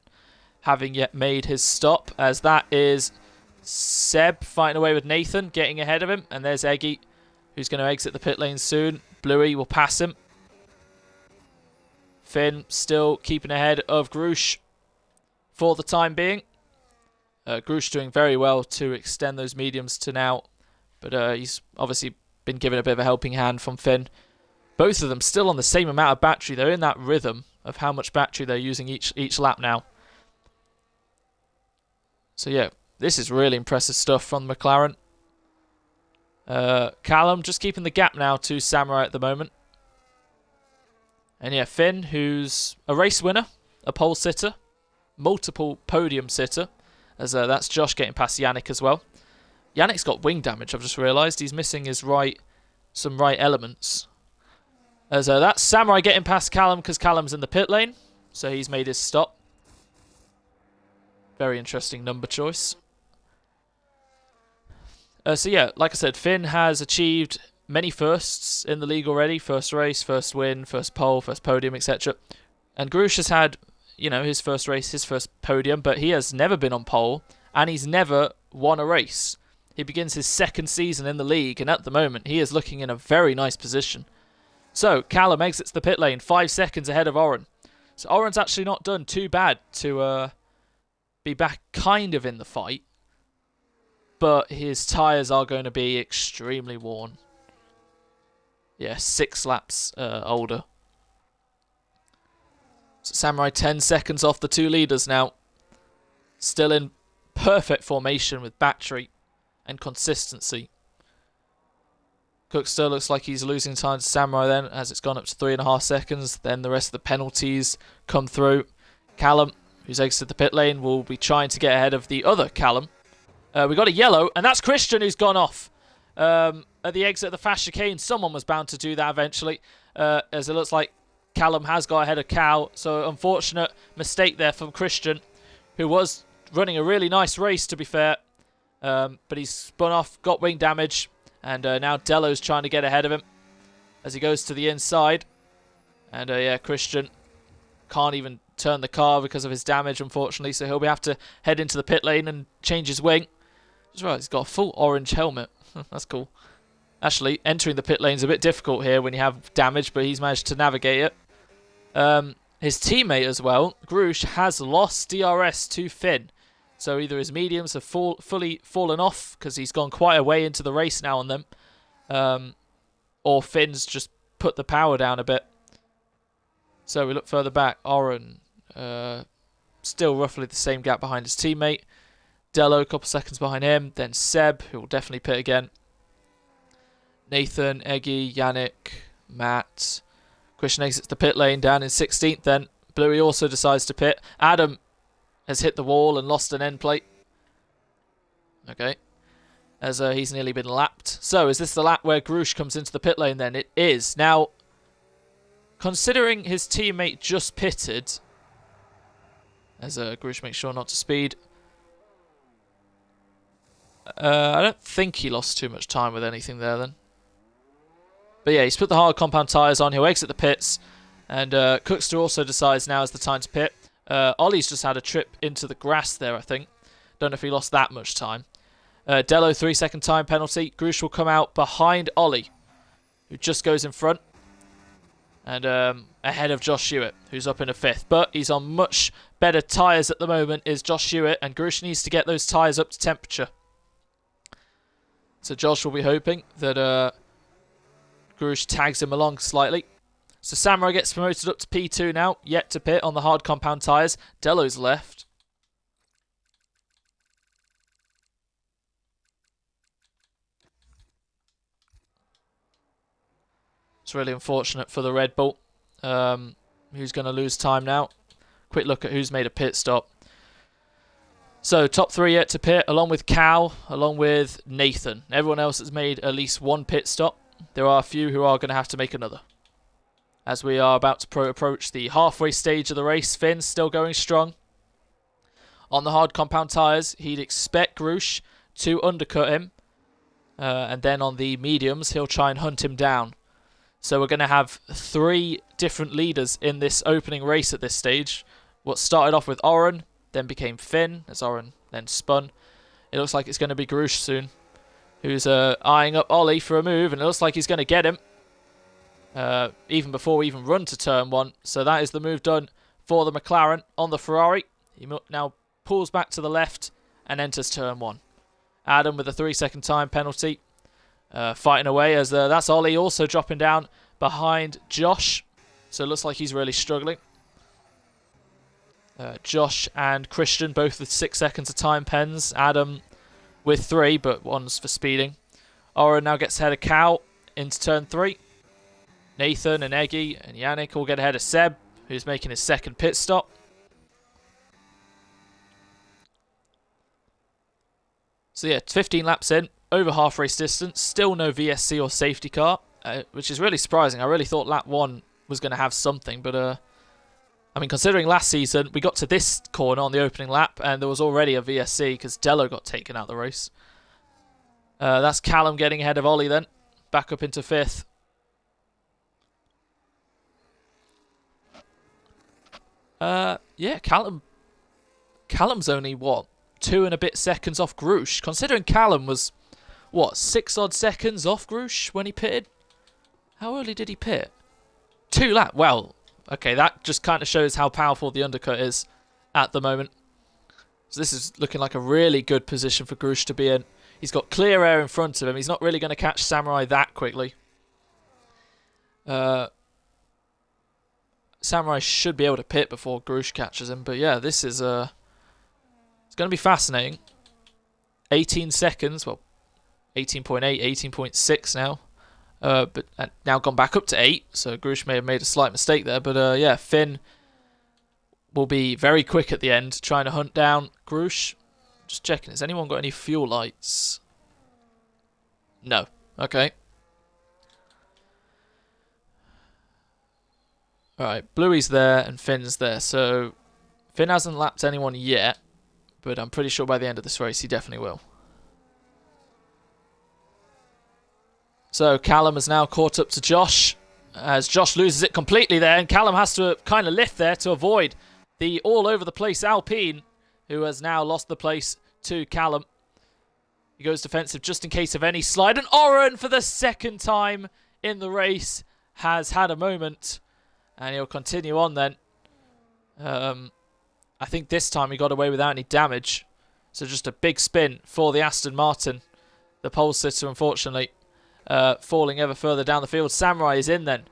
having yet made his stop, as that is Seb fighting away with Nathan, getting ahead of him, and there's Eggy, who's going to exit the pit lane soon. Bluey will pass him. Finn still keeping ahead of Grush for the time being. Grush doing very well to extend those mediums to now, but he's obviously been given a bit of a helping hand from Finn. Both of them still on the same amount of battery. They're in that rhythm of how much battery they're using each lap now. So yeah, this is really impressive stuff from McLaren. Callum just keeping the gap now to Samurai at the moment. And yeah, Finn, who's a race winner, a pole sitter, multiple podium sitter, as that's Josh getting past Yannick as well. Yannick's got wing damage, I've just realised. He's missing his some right elements. As that's Samurai getting past Callum because Callum's in the pit lane, so he's made his stop. Very interesting number choice. So yeah, like I said, Finn has achieved many firsts in the league already. First race, first win, first pole, first podium, etc. And Grush has had, you know, his first race, his first podium, but he has never been on pole, and he's never won a race. He begins his second season in the league, and at the moment, he is looking in a very nice position. So, Callum exits the pit lane, 5 seconds ahead of Oren. So, Oren's actually not done too bad to be back kind of in the fight, but his tyres are going to be extremely worn. Yeah, 6 laps older. So Samurai 10 seconds off the 2 leaders now. Still in perfect formation with battery and consistency. Cook still looks like he's losing time to Samurai then, as it's gone up to 3.5 seconds. Then the rest of the penalties come through. Callum, who's exited the pit lane, will be trying to get ahead of the other Callum. We got a yellow, and that's Christian who's gone off. At the exit of the fast chicane, someone was bound to do that eventually, as it looks like Callum has got ahead of Cal. So unfortunate mistake there from Christian, who was running a really nice race, to be fair. But he's spun off, got wing damage, and now Dello's trying to get ahead of him as he goes to the inside. And yeah, Christian can't even turn the car because of his damage, unfortunately, so he'll have to head into the pit lane and change his wing. That's right, he's got a full orange helmet. That's cool. Actually, entering the pit lane is a bit difficult here when you have damage, but he's managed to navigate it. His teammate as well, Grush, has lost DRS to Finn. So either his mediums have fully fallen off because he's gone quite a way into the race now on them, or Finn's just put the power down a bit. So we look further back. Oren, still roughly the same gap behind his teammate. Dello, a couple seconds behind him. Then Seb, who will definitely pit again. Nathan, Eggy, Yannick, Matt. Christian exits the pit lane down in 16th then. Bluey also decides to pit. Adam has hit the wall and lost an end plate. Okay. As he's nearly been lapped. So, is this the lap where Grush comes into the pit lane then? It is. Now, considering his teammate just pitted, as Grush makes sure not to speed, I don't think he lost too much time with anything there then. But yeah, he's put the hard compound tyres on. He'll exit the pits. And Cookster also decides now is the time to pit. Ollie's just had a trip into the grass there, I think. Don't know if he lost that much time. Dello, 3-second time penalty. Grush will come out behind Ollie, who just goes in front. And ahead of Josh Hewitt, who's up in a 5th. But he's on much better tyres at the moment, is Josh Hewitt. And Grush needs to get those tyres up to temperature. So Josh will be hoping that Grush tags him along slightly. So Samurai gets promoted up to P2 now, yet to pit on the hard compound tyres. Dello's left. It's really unfortunate for the Red Bull. Who's going to lose time now? Quick look at who's made a pit stop. So, top 3 yet to pit, along with Cal, along with Nathan. Everyone else has made at least one pit stop. There are a few who are going to have to make another. As we are about to approach the halfway stage of the race, Finn's still going strong. On the hard compound tyres, he'd expect Grush to undercut him. And then on the mediums, he'll try and hunt him down. So we're going to have 3 different leaders in this opening race at this stage. What started off with Oren, then became Finn, as Oren then spun. It looks like it's going to be Grush soon, who's eyeing up Ollie for a move, and it looks like he's going to get him. Even before we even run to turn 1. So that is the move done for the McLaren on the Ferrari. He now pulls back to the left and enters turn 1. Adam with a 3-second time penalty. Fighting away as that's Ollie also dropping down behind Josh. So it looks like he's really struggling. Josh and Christian both with 6 seconds of time pens. Adam with 3, but one's for speeding. Oren now gets ahead of Cal into turn 3. Nathan and Eggy and Yannick all get ahead of Seb, who's making his 2nd pit stop. So yeah, 15 laps in, over half race distance, still no VSC or safety car, which is really surprising. I really thought lap 1 was going to have something, but I mean, considering last season, we got to this corner on the opening lap, and there was already a VSC because Dello got taken out of the race. That's Callum getting ahead of Ollie then, back up into 5th. Yeah, Callum's only, what, 2 and a bit seconds off Grush. Considering Callum was, what, 6 odd seconds off Grush when he pitted? How early did he pit? 2 laps. Well, okay, that just kind of shows how powerful the undercut is at the moment. So this is looking like a really good position for Grush to be in. He's got clear air in front of him. He's not really going to catch Samurai that quickly. Samurai should be able to pit before Grush catches him. But yeah, this is it's going to be fascinating. 18 seconds. Well, 18.8, 18.6 now. But now gone back up to 8. So Grush may have made a slight mistake there. But yeah, Finn will be very quick at the end, trying to hunt down Grush. Just checking, has anyone got any fuel lights? No. Okay. Alright, Bluey's there and Finn's there. So Finn hasn't lapped anyone yet, but I'm pretty sure by the end of this race he definitely will. So Callum has now caught up to Josh, as Josh loses it completely there, and Callum has to kind of lift there to avoid the all-over-the-place Alpine, who has now lost the place to Callum. He goes defensive just in case of any slide, and Oren, for the 2nd time in the race, has had a moment, and he'll continue on then. I think this time he got away without any damage, so just a big spin for the Aston Martin. The pole sitter, unfortunately, falling ever further down the field. Samurai is in then.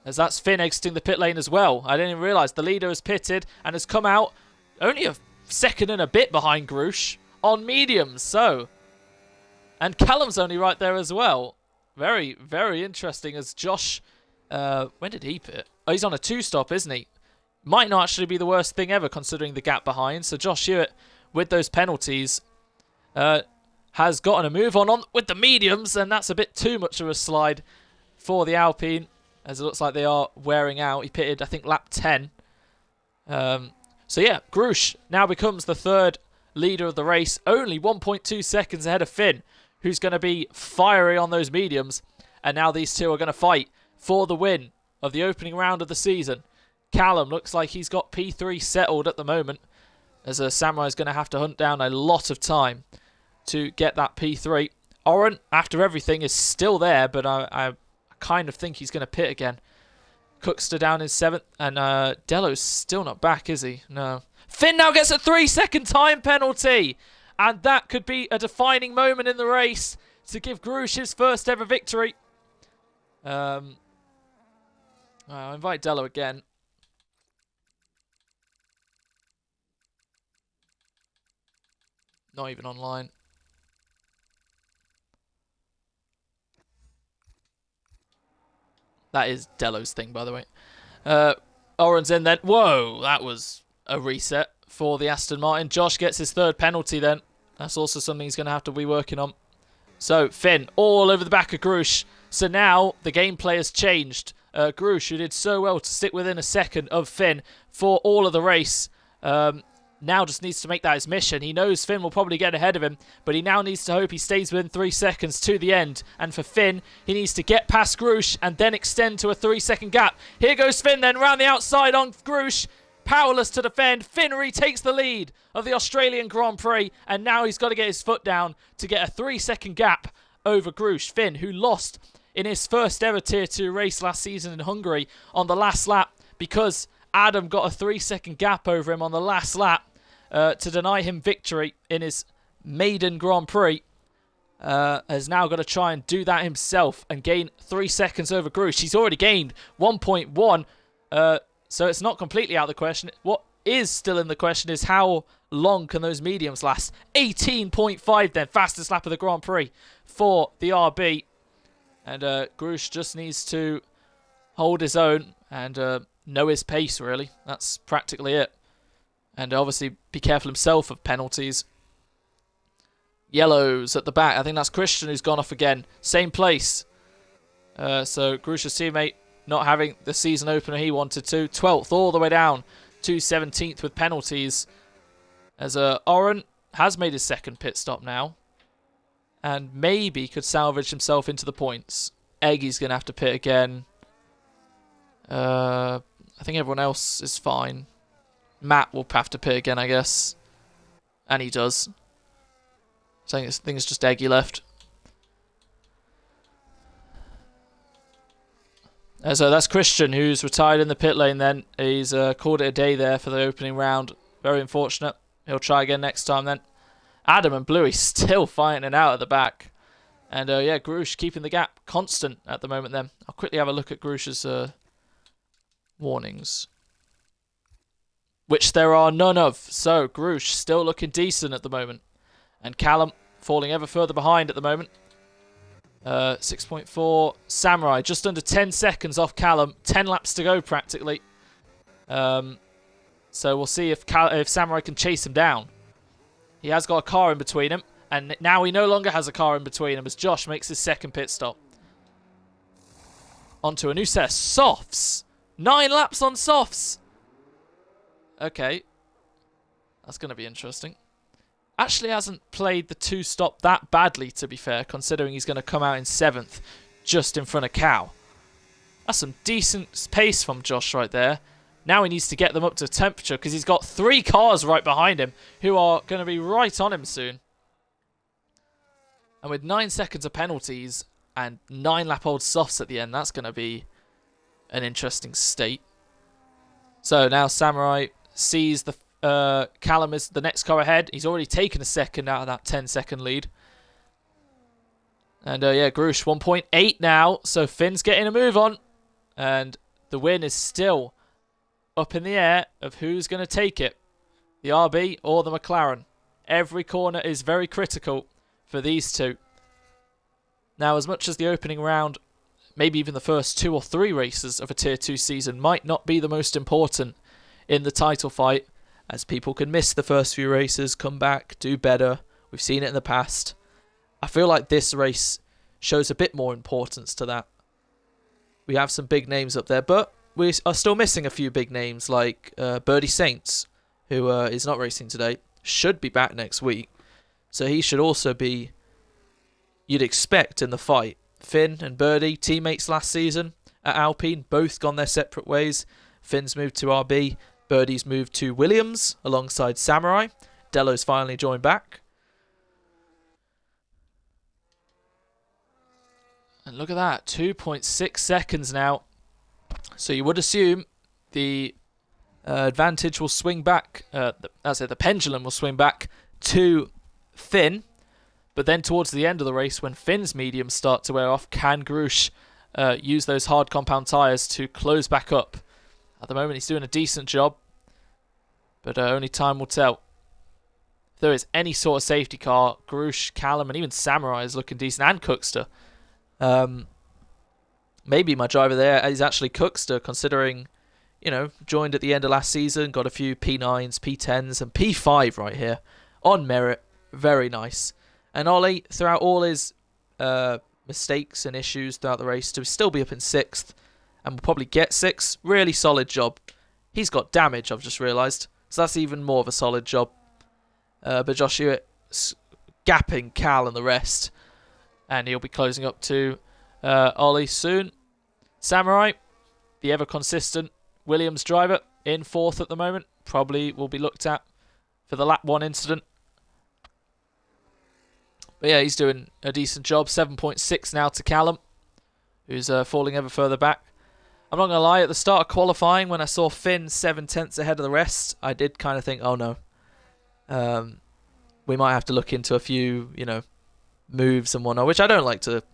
As that's Finn exiting the pit lane as well. I didn't even realise the leader has pitted and has come out only a second and a bit behind Grush on mediums. So, and Callum's only right there as well. Very, very interesting as Josh When did he pit? Oh, he's on a 2-stop, isn't he? Might not actually be the worst thing ever considering the gap behind. So Josh Hewitt, with those penalties, has gotten a move on with the mediums, and that's a bit too much of a slide for the Alpine, as it looks like they are wearing out. He pitted, I think, lap 10. So yeah, Grush now becomes the third leader of the race, only 1.2 seconds ahead of Finn, who's going to be fiery on those mediums. And now these two are going to fight for the win of the opening round of the season. Callum looks like he's got P3 settled at the moment, as Samurai is going to have to hunt down a lot of time to get that P3. Oren, after everything, is still there, but I kind of think he's going to pit again. Cookster down in 7th, and Delo's still not back, is he? No. Finn now gets a 3-second time penalty, and that could be a defining moment in the race to give Grush his first ever victory. I'll invite Delo again. Not even online. That is Delo's thing, by the way. Oren's in then. Whoa, that was a reset for the Aston Martin. Josh gets his third penalty then. That's also something he's going to have to be working on. So, Finn, all over the back of Grush. So now, the gameplay has changed. Grush, who did so well to stick within a second of Finn for all of the race, now just needs to make that his mission. He knows Finn will probably get ahead of him, but he now needs to hope he stays within 3 seconds to the end. And for Finn, he needs to get past Grush and then extend to a 3-second gap. Here goes Finn then, round the outside on Grush. Powerless to defend. Finn retakes the lead of the Australian Grand Prix, and now he's got to get his foot down to get a 3-second gap over Grush. Finn, who lost in his first ever Tier 2 race last season in Hungary on the last lap because Adam got a 3-second gap over him on the last lap to deny him victory in his maiden Grand Prix, has now got to try and do that himself and gain 3 seconds over Grush. He's already gained 1.1, so it's not completely out of the question. What is still in the question is how long can those mediums last? 18.5 then, fastest lap of the Grand Prix for the RB. And Grush just needs to hold his own and know his pace, really. That's practically it. And obviously be careful himself of penalties. Yellows at the back. I think that's Christian who's gone off again. Same place. So Grush's teammate not having the season opener he wanted to. 12th all the way down to 17th with penalties. As Oren has made his second pit stop now. And maybe could salvage himself into the points. Eggy's going to have to pit again. I think everyone else is fine. Matt will have to pit again, I guess. And he does. So I think it's just Eggy left. So that's Christian, who's retired in the pit lane then. He's called it a day there for the opening round. Very unfortunate. He'll try again next time then. Adam and Bluey still fighting it out at the back. And yeah, Grush keeping the gap constant at the moment then. I'll quickly have a look at Grush's warnings, which there are none of. So Grush still looking decent at the moment. And Callum falling ever further behind at the moment. 6.4. Samurai just under 10 seconds off Callum. 10 laps to go practically. So we'll see if Samurai can chase him down. He has got a car in between him. And now he no longer has a car in between him as Josh makes his second pit stop. Onto a new set of softs. 9 laps on softs. Okay. That's going to be interesting. Actually hasn't played the 2-stop that badly, to be fair, considering he's going to come out in 7th, just in front of Cow. That's some decent pace from Josh right there. Now he needs to get them up to temperature, because he's got 3 cars right behind him, who are going to be right on him soon. And with 9 seconds of penalties, and 9-lap-old softs at the end, that's going to be an interesting state. So now Samurai sees the Callum is the next car ahead. He's already taken a second out of that 10-second lead. And yeah, Grush 1.8 now. So Finn's getting a move on. And the win is still up in the air of who's going to take it. The RB or the McLaren. Every corner is very critical for these two. Now, as much as the opening round maybe even the first 2 or 3 races of a Tier 2 season might not be the most important in the title fight, as people can miss the first few races, come back, do better. We've seen it in the past. I feel like this race shows a bit more importance to that. We have some big names up there, but we are still missing a few big names like Birdie Saints, who is not racing today, should be back next week. So he should also be, you'd expect, in the fight. Finn and Birdie, teammates last season at Alpine, both gone their separate ways. Finn's moved to RB, Birdie's moved to Williams alongside Samurai. Delo's finally joined back. And look at that, 2.6 seconds now. So you would assume the advantage will swing back, the pendulum will swing back to Finn. But then towards the end of the race, when Finn's mediums start to wear off, can Grush use those hard compound tyres to close back up? At the moment, he's doing a decent job, but only time will tell. If there is any sort of safety car, Grush, Callum, and even Samurai is looking decent, and Cookster. Maybe my driver there is actually Cookster, considering, joined at the end of last season, got a few P9s, P10s, and P5 right here. On merit, very nice. And Ollie, throughout all his mistakes and issues throughout the race, to still be up in 6th, and will probably get 6th, really solid job. He's got damage, I've just realised, so that's even more of a solid job. But Josh Hewitt gapping Cal and the rest, and he'll be closing up to Ollie soon. Samurai, the ever-consistent Williams driver, in 4th at the moment, probably will be looked at for the lap 1 incident. But yeah, he's doing a decent job. 7.6 now to Callum, who's falling ever further back. I'm not going to lie, at the start of qualifying, when I saw Finn 7/10 ahead of the rest, I did kind of think, oh no. We might have to look into a few, moves and whatnot, which I don't like to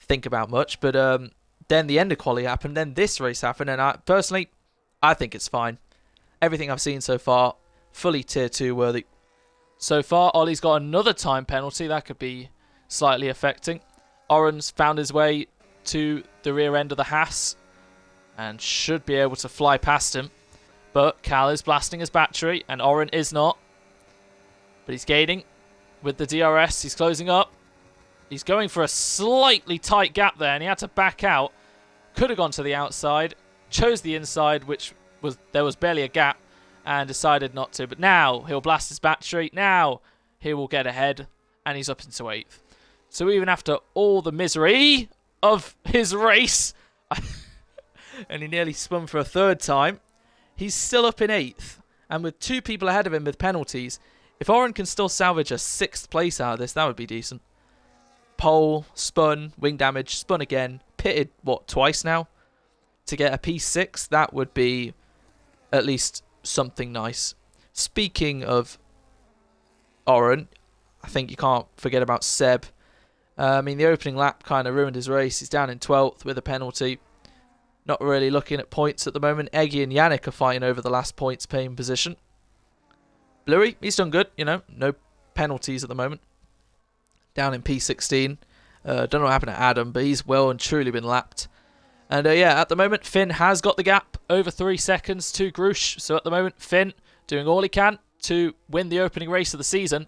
think about much. But then the end of quali happened, then this race happened, and I think it's fine. Everything I've seen so far, fully Tier 2 worthy. So far, Ollie's got another time penalty. That could be slightly affecting. Oren's found his way to the rear end of the Haas and should be able to fly past him. But Cal is blasting his battery and Oren is not. But he's gaining with the DRS. He's closing up. He's going for a slightly tight gap there and he had to back out. Could have gone to the outside. Chose the inside, there was barely a gap, and decided not to. But now he'll blast his battery. Now he will get ahead, and he's up into 8th. So even after all the misery of his race, and he nearly spun for a 3rd time, he's still up in 8th. And with 2 people ahead of him with penalties, if Oren can still salvage a 6th place out of this, that would be decent. Pole, spun, wing damage, spun again, pitted, twice now? To get a P6, that would be at least something nice. Speaking of Oren, I think you can't forget about Seb. The opening lap kind of ruined his race. He's down in 12th with a penalty. Not really looking at points at the moment. Eggy and Yannick are fighting over the last points paying position. Bluey, he's done good, no penalties at the moment. Down in P16. Don't know what happened to Adam, but he's well and truly been lapped. And at the moment, Finn has got the gap over 3 seconds to Grush. So at the moment, Finn doing all he can to win the opening race of the season.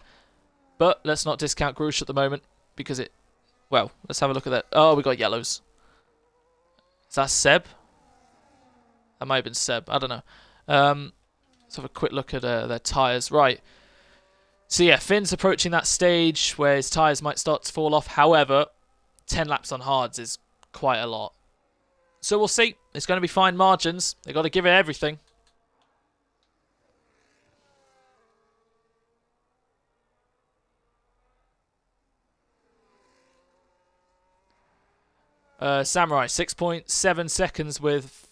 But let's not discount Grush at the moment because let's have a look at that. Oh, we got yellows. Is that Seb? That might have been Seb. I don't know. Let's have a quick look at their tyres. Right. So yeah, Finn's approaching that stage where his tyres might start to fall off. However, 10 laps on hards is quite a lot. So we'll see. It's going to be fine margins. They've got to give it everything. Samurai, 6.7 seconds with,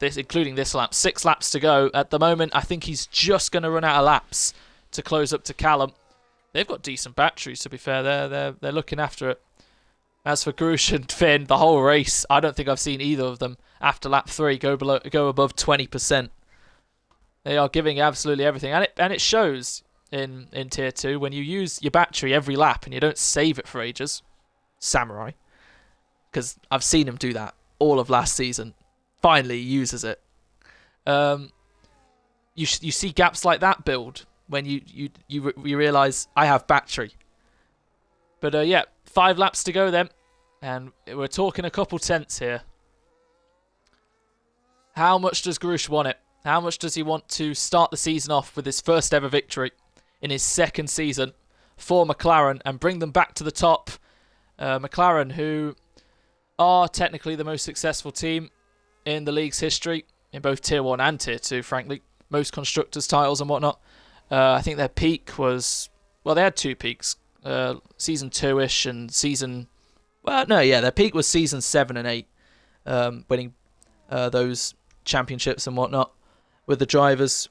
including this lap, 6 laps to go. At the moment, I think he's just going to run out of laps to close up to Callum. They've got decent batteries, to be fair. They're looking after it. As for Grush and Finn, the whole race, I don't think I've seen either of them after lap 3 go above 20%. They are giving absolutely everything, and it shows in Tier 2 when you use your battery every lap and you don't save it for ages. Samurai. because I've seen him do that all of last season. Finally, he uses it. You see gaps like that build when you realise I have battery. But yeah, 5 laps to go then, and we're talking a couple tenths here. How much does Grush want it? How much does he want to start the season off with his first ever victory in his second season for McLaren and bring them back to the top? McLaren, who are technically the most successful team in the league's history, in both Tier 1 and Tier 2, frankly. Most constructors' titles and whatnot. I think their peak was... Well, they had 2 peaks. Season 2-ish and season... Well, no, yeah, their peak was season 7 and 8. Winning those championships and whatnot with the drivers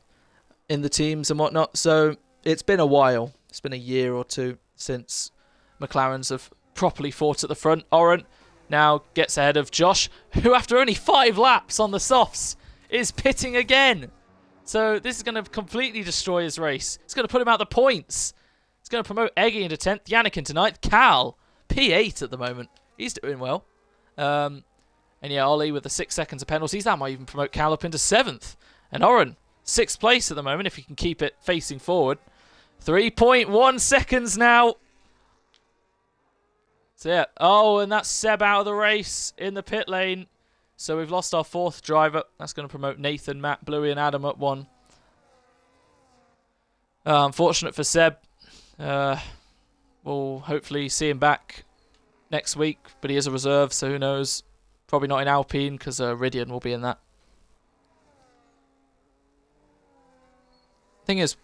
in the teams and whatnot. So it's been a while. It's been a year or 2 since McLarens have properly fought at the front. Oren now gets ahead of Josh, who after only 5 laps on the softs is pitting again. So this is going to completely destroy his race. It's going to put him out the points. It's going to promote Eggy into 10th, Yannick into 9th, Cal, P8 at the moment. He's doing well. And yeah, Ollie with the 6 seconds of penalties. That might even promote Cal up into 7th. And Oren, 6th place at the moment if he can keep it facing forward. 3.1 seconds now. So yeah. Oh, and that's Seb out of the race in the pit lane. So we've lost our 4th driver. That's going to promote Nathan, Matt, Bluey and Adam up 1. Unfortunate for Seb. We'll hopefully see him back next week. But he is a reserve, so who knows. Probably not in Alpine because Ridian will be in that. Thing is,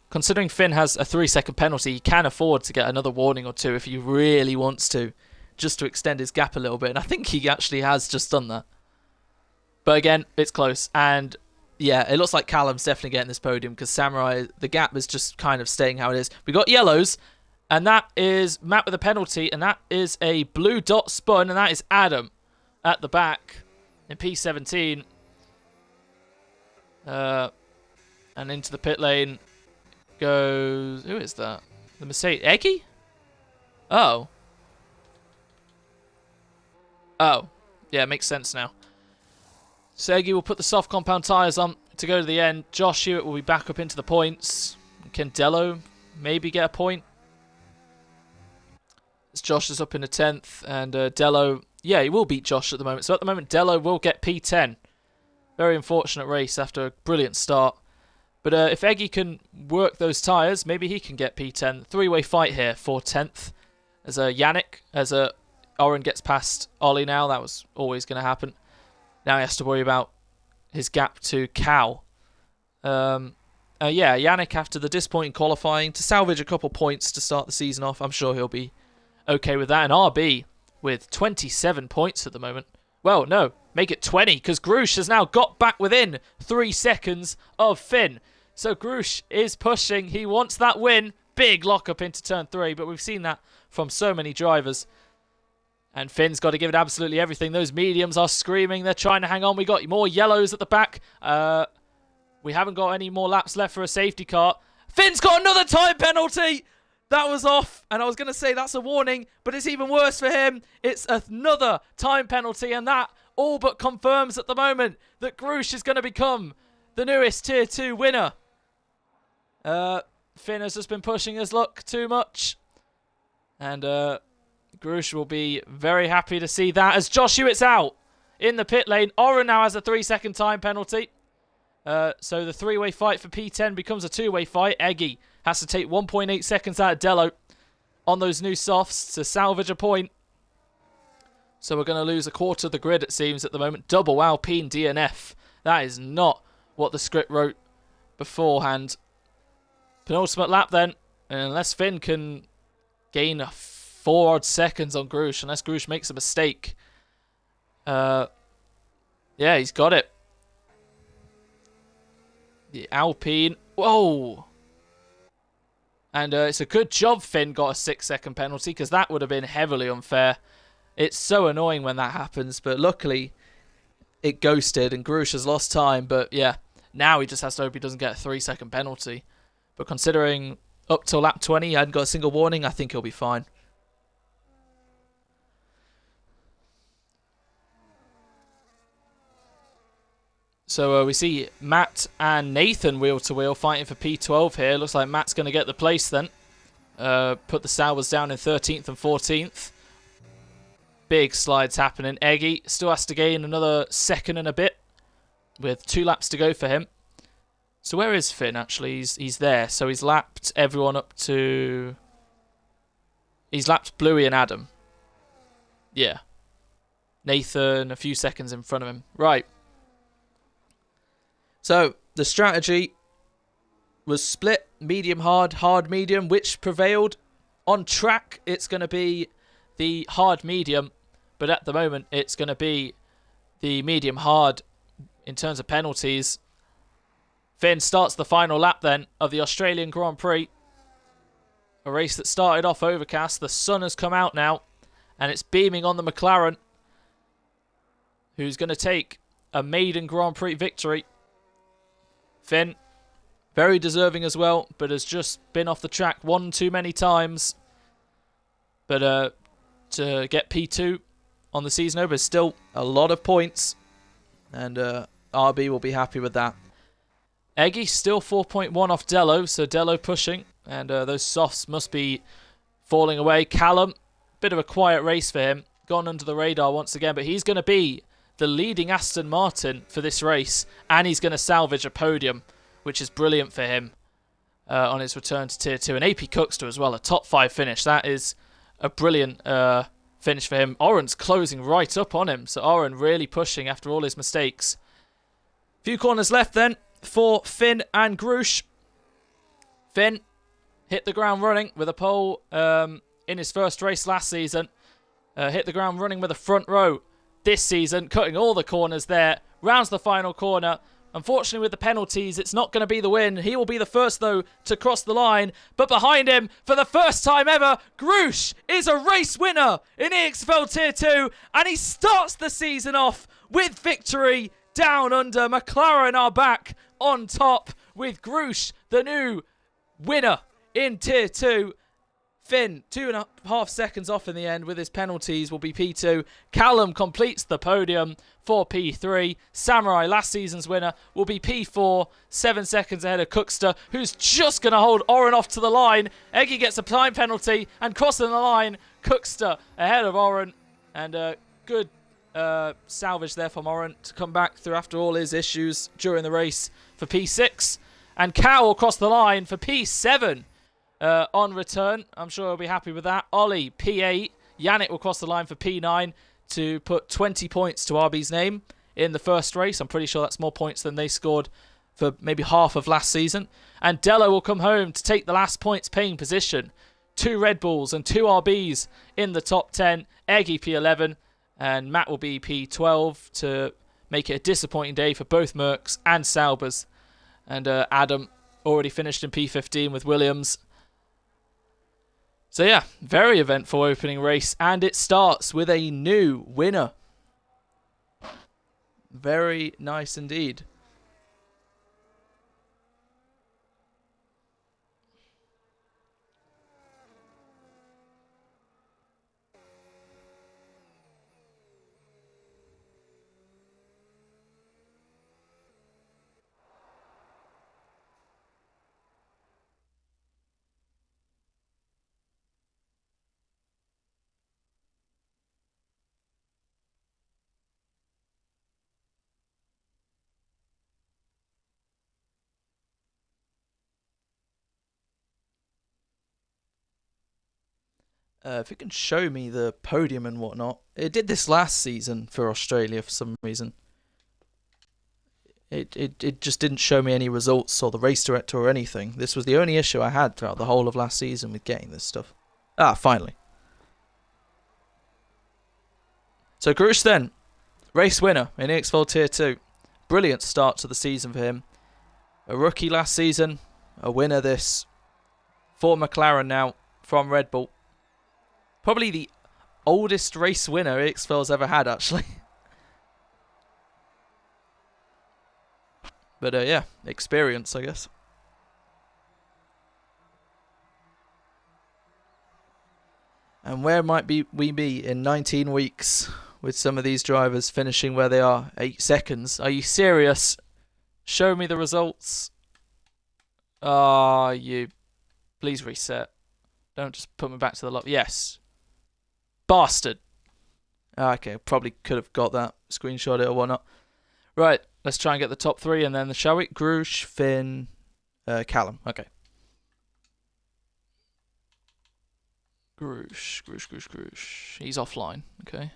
considering Finn has a 3-second penalty, he can afford to get another warning or 2 if he really wants to, just to extend his gap a little bit. And I think he actually has just done that. But again, it's close. And yeah, it looks like Callum's definitely getting this podium because Samurai, the gap is just kind of staying how it is. We got yellows, and that is Matt with a penalty, and that is a blue dot spun, and that is Adam at the back in P17. And into the pit lane goes... Who is that? The Mercedes... Eggy? Oh. Oh. Yeah, it makes sense now. So Eggy will put the soft compound tyres on to go to the end. Josh Hewitt will be back up into the points. Can Dello maybe get a point? As Josh is up in the 10th. And Dello... Yeah, he will beat Josh at the moment. So at the moment, Dello will get P10. Very unfortunate race after a brilliant start. But if Eggy can work those tyres, maybe he can get P10. 3-way fight here for 10th. As Yannick, as Oren gets past Ollie now. That was always going to happen. Now he has to worry about his gap to Cal. Yeah, Yannick, after the disappointing qualifying, to salvage a couple points to start the season off, I'm sure he'll be okay with that. And RB with 27 points at the moment. Well, no, make it 20, because Grush has now got back within 3 seconds of Finn. So Grush is pushing. He wants that win. Big lock-up into turn 3, but we've seen that from so many drivers. And Finn's got to give it absolutely everything. Those mediums are screaming. They're trying to hang on. We got more yellows at the back. We haven't got any more laps left for a safety car. Finn's got another time penalty. That was off, and I was going to say that's a warning, but it's even worse for him. It's another time penalty, and that all but confirms at the moment that Grush is going to become the newest Tier 2 winner. Finn has just been pushing his luck too much, and Grush will be very happy to see that as Josh Hewitt's out in the pit lane. Oren now has a 3-second time penalty. So the 3-way fight for P10 becomes a 2-way fight. Eggy has to take 1.8 seconds out of Dello on those new softs to salvage a point. So we're going to lose a quarter of the grid, it seems, at the moment. Double Alpine DNF. That is not what the script wrote beforehand. Penultimate lap then. And unless Finn can gain 4 odd seconds on Grush, unless Grush makes a mistake. Yeah, he's got it. The Alpine. Whoa. And it's a good job Finn got a 6-second penalty, because that would have been heavily unfair. It's so annoying when that happens, but luckily it ghosted and Grush has lost time. But yeah, now he just has to hope he doesn't get a 3-second penalty. But considering up till lap 20 he hadn't got a single warning, I think he'll be fine. So we see Matt and Nathan wheel to wheel fighting for P12 here. Looks like Matt's going to get the place then. Put the Saubers down in 13th and 14th. Big slides happening. Eggy still has to gain another second and a bit with 2 laps to go for him. So where is Finn actually? He's there. So he's lapped everyone up to... He's lapped Bluey and Adam. Yeah. Nathan a few seconds in front of him. Right. So the strategy was split, medium hard, hard medium. Which prevailed? On track it's going to be the hard medium. But at the moment it's going to be the medium hard in terms of penalties. Finn starts the final lap then of the Australian Grand Prix. A race that started off overcast. The sun has come out now. And it's beaming on the McLaren. Who's going to take a maiden Grand Prix victory. Finn, very deserving as well. But has just been off the track one too many times. But to get P2 on the season over is still a lot of points. And RB will be happy with that. Eggy still 4.1 off Dello. So Dello pushing. And those softs must be falling away. Callum, bit of a quiet race for him. Gone under the radar once again. But he's going to be the leading Aston Martin for this race. And he's going to salvage a podium, which is brilliant for him on his return to Tier 2. And AP Cookster as well, a top 5 finish. That is a brilliant finish for him. Oren's closing right up on him. So Oren really pushing after all his mistakes. Few corners left then for Finn and Grush. Finn hit the ground running with a pole in his first race last season. Hit the ground running with a front row this season, cutting all the corners there. Rounds the final corner. Unfortunately, with the penalties, it's not going to be the win. He will be the first, though, to cross the line. But behind him, for the first time ever, Grush is a race winner in EXFL Tier 2. And he starts the season off with victory down under. McLaren are back on top with Grush, the new winner in Tier 2. Finn, 2.5 seconds off in the end with his penalties, will be P2. Callum completes the podium for P3. Samurai, last season's winner, will be P4. 7 seconds ahead of Cookster, who's just going to hold Oren off to the line. Eggy gets a time penalty and crossing the line. Cookster ahead of Oren. And a good salvage there from Oren to come back through after all his issues during the race for P6. And Cow will cross the line for P7. On return, I'm sure he'll be happy with that. Ollie, P8. Yannick will cross the line for P9 to put 20 points to RB's name in the first race. I'm pretty sure that's more points than they scored for maybe half of last season. And Dello will come home to take the last points paying position. 2 Red Bulls and 2 RBs in the top 10. Eggy P11 and Matt will be P12 to make it a disappointing day for both Mercs and Saubers. And Adam already finished in P15 with Williams. So yeah, very eventful opening race, and it starts with a new winner. Very nice indeed. If it can show me the podium and whatnot. It did this last season for Australia for some reason. It just didn't show me any results or the race director or anything. This was the only issue I had throughout the whole of last season with getting this stuff. Ah, finally. So Grush then, race winner in EXFL Tier 2. Brilliant start to the season for him. A rookie last season, a winner this. For McLaren now from Red Bull. Probably the oldest race winner EXFL's ever had, actually. But yeah, experience, I guess. And where might we be in 19 weeks? with some of these drivers finishing where they are, 8 seconds. Are you serious? Show me the results. Ah, you. Please reset. Don't just put me back to the lot. Yes. Bastard. Okay, probably could have got that, screenshot it or whatnot. Right, let's try and get the top 3 and then shall we? Groosh, Finn, Callum. Okay. Groosh. He's offline. Okay.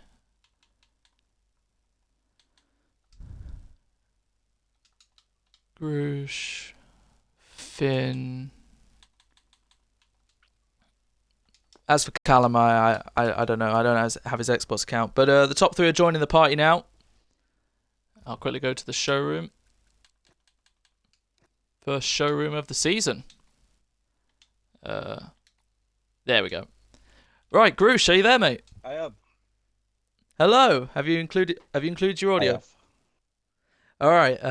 Groosh, Finn. As for Callum, I don't know. I don't have his Xbox account. But the top 3 are joining the party now. I'll quickly go to the showroom. First showroom of the season. There we go. Right, Groosh, are you there, mate? I am. Hello. Have you included your audio? All right.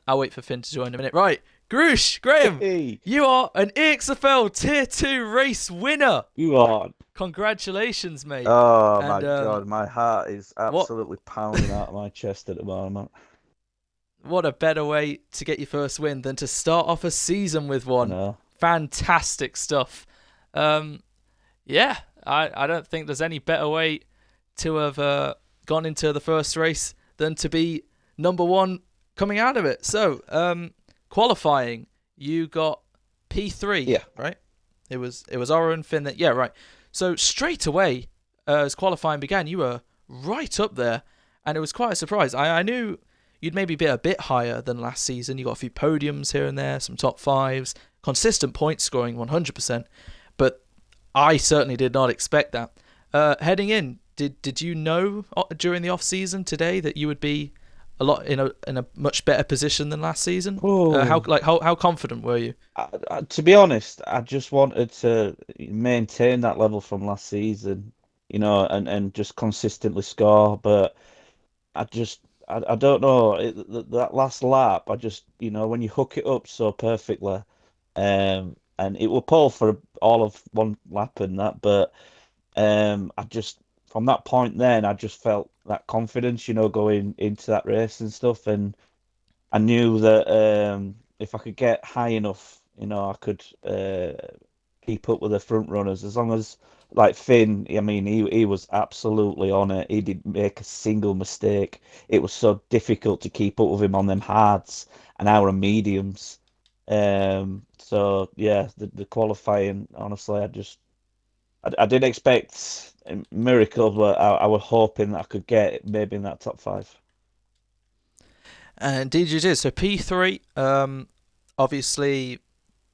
I'll wait for Finn to join in a minute. Right, Groosh, Graham, Hey, you are an EXFL Tier 2 race winner. you are. Congratulations, mate. Oh And, my God, my heart is what absolutely pounding out of my chest at the moment. what a better way to get your first win than to start off a season with I one. know. Fantastic stuff. Yeah, I don't think there's any better way to have gone into the first race than to be number 1 coming out of it. So, qualifying, you got P3, Yeah. right? It was Oro and Finn that, yeah, right. So straight away, as qualifying began, you were right up there, and it was quite a surprise. I knew you'd maybe be a bit higher than last season. You got a few podiums here and there, some top 5s, consistent point scoring, 100%. But I certainly did not expect that. Heading in, did you know during the off season today that you would be a lot in a much better position than last season? How confident were you? To be honest, I just wanted to maintain that level from last season, and just consistently score. But I don't know that last lap. I just when you hook it up so perfectly, and it will pull for all of one lap and that. But I just from that point then I just felt that confidence, going into that race and stuff, and I knew that if I could get high enough, I could keep up with the front runners as long as like Finn. I mean, he was absolutely on it. He didn't make a single mistake. It was so difficult to keep up with him on them hards and our mediums. So yeah, the qualifying, honestly, I didn't expect a miracle, but I was hoping that I could get maybe in that top 5. And indeed you did. So P3, obviously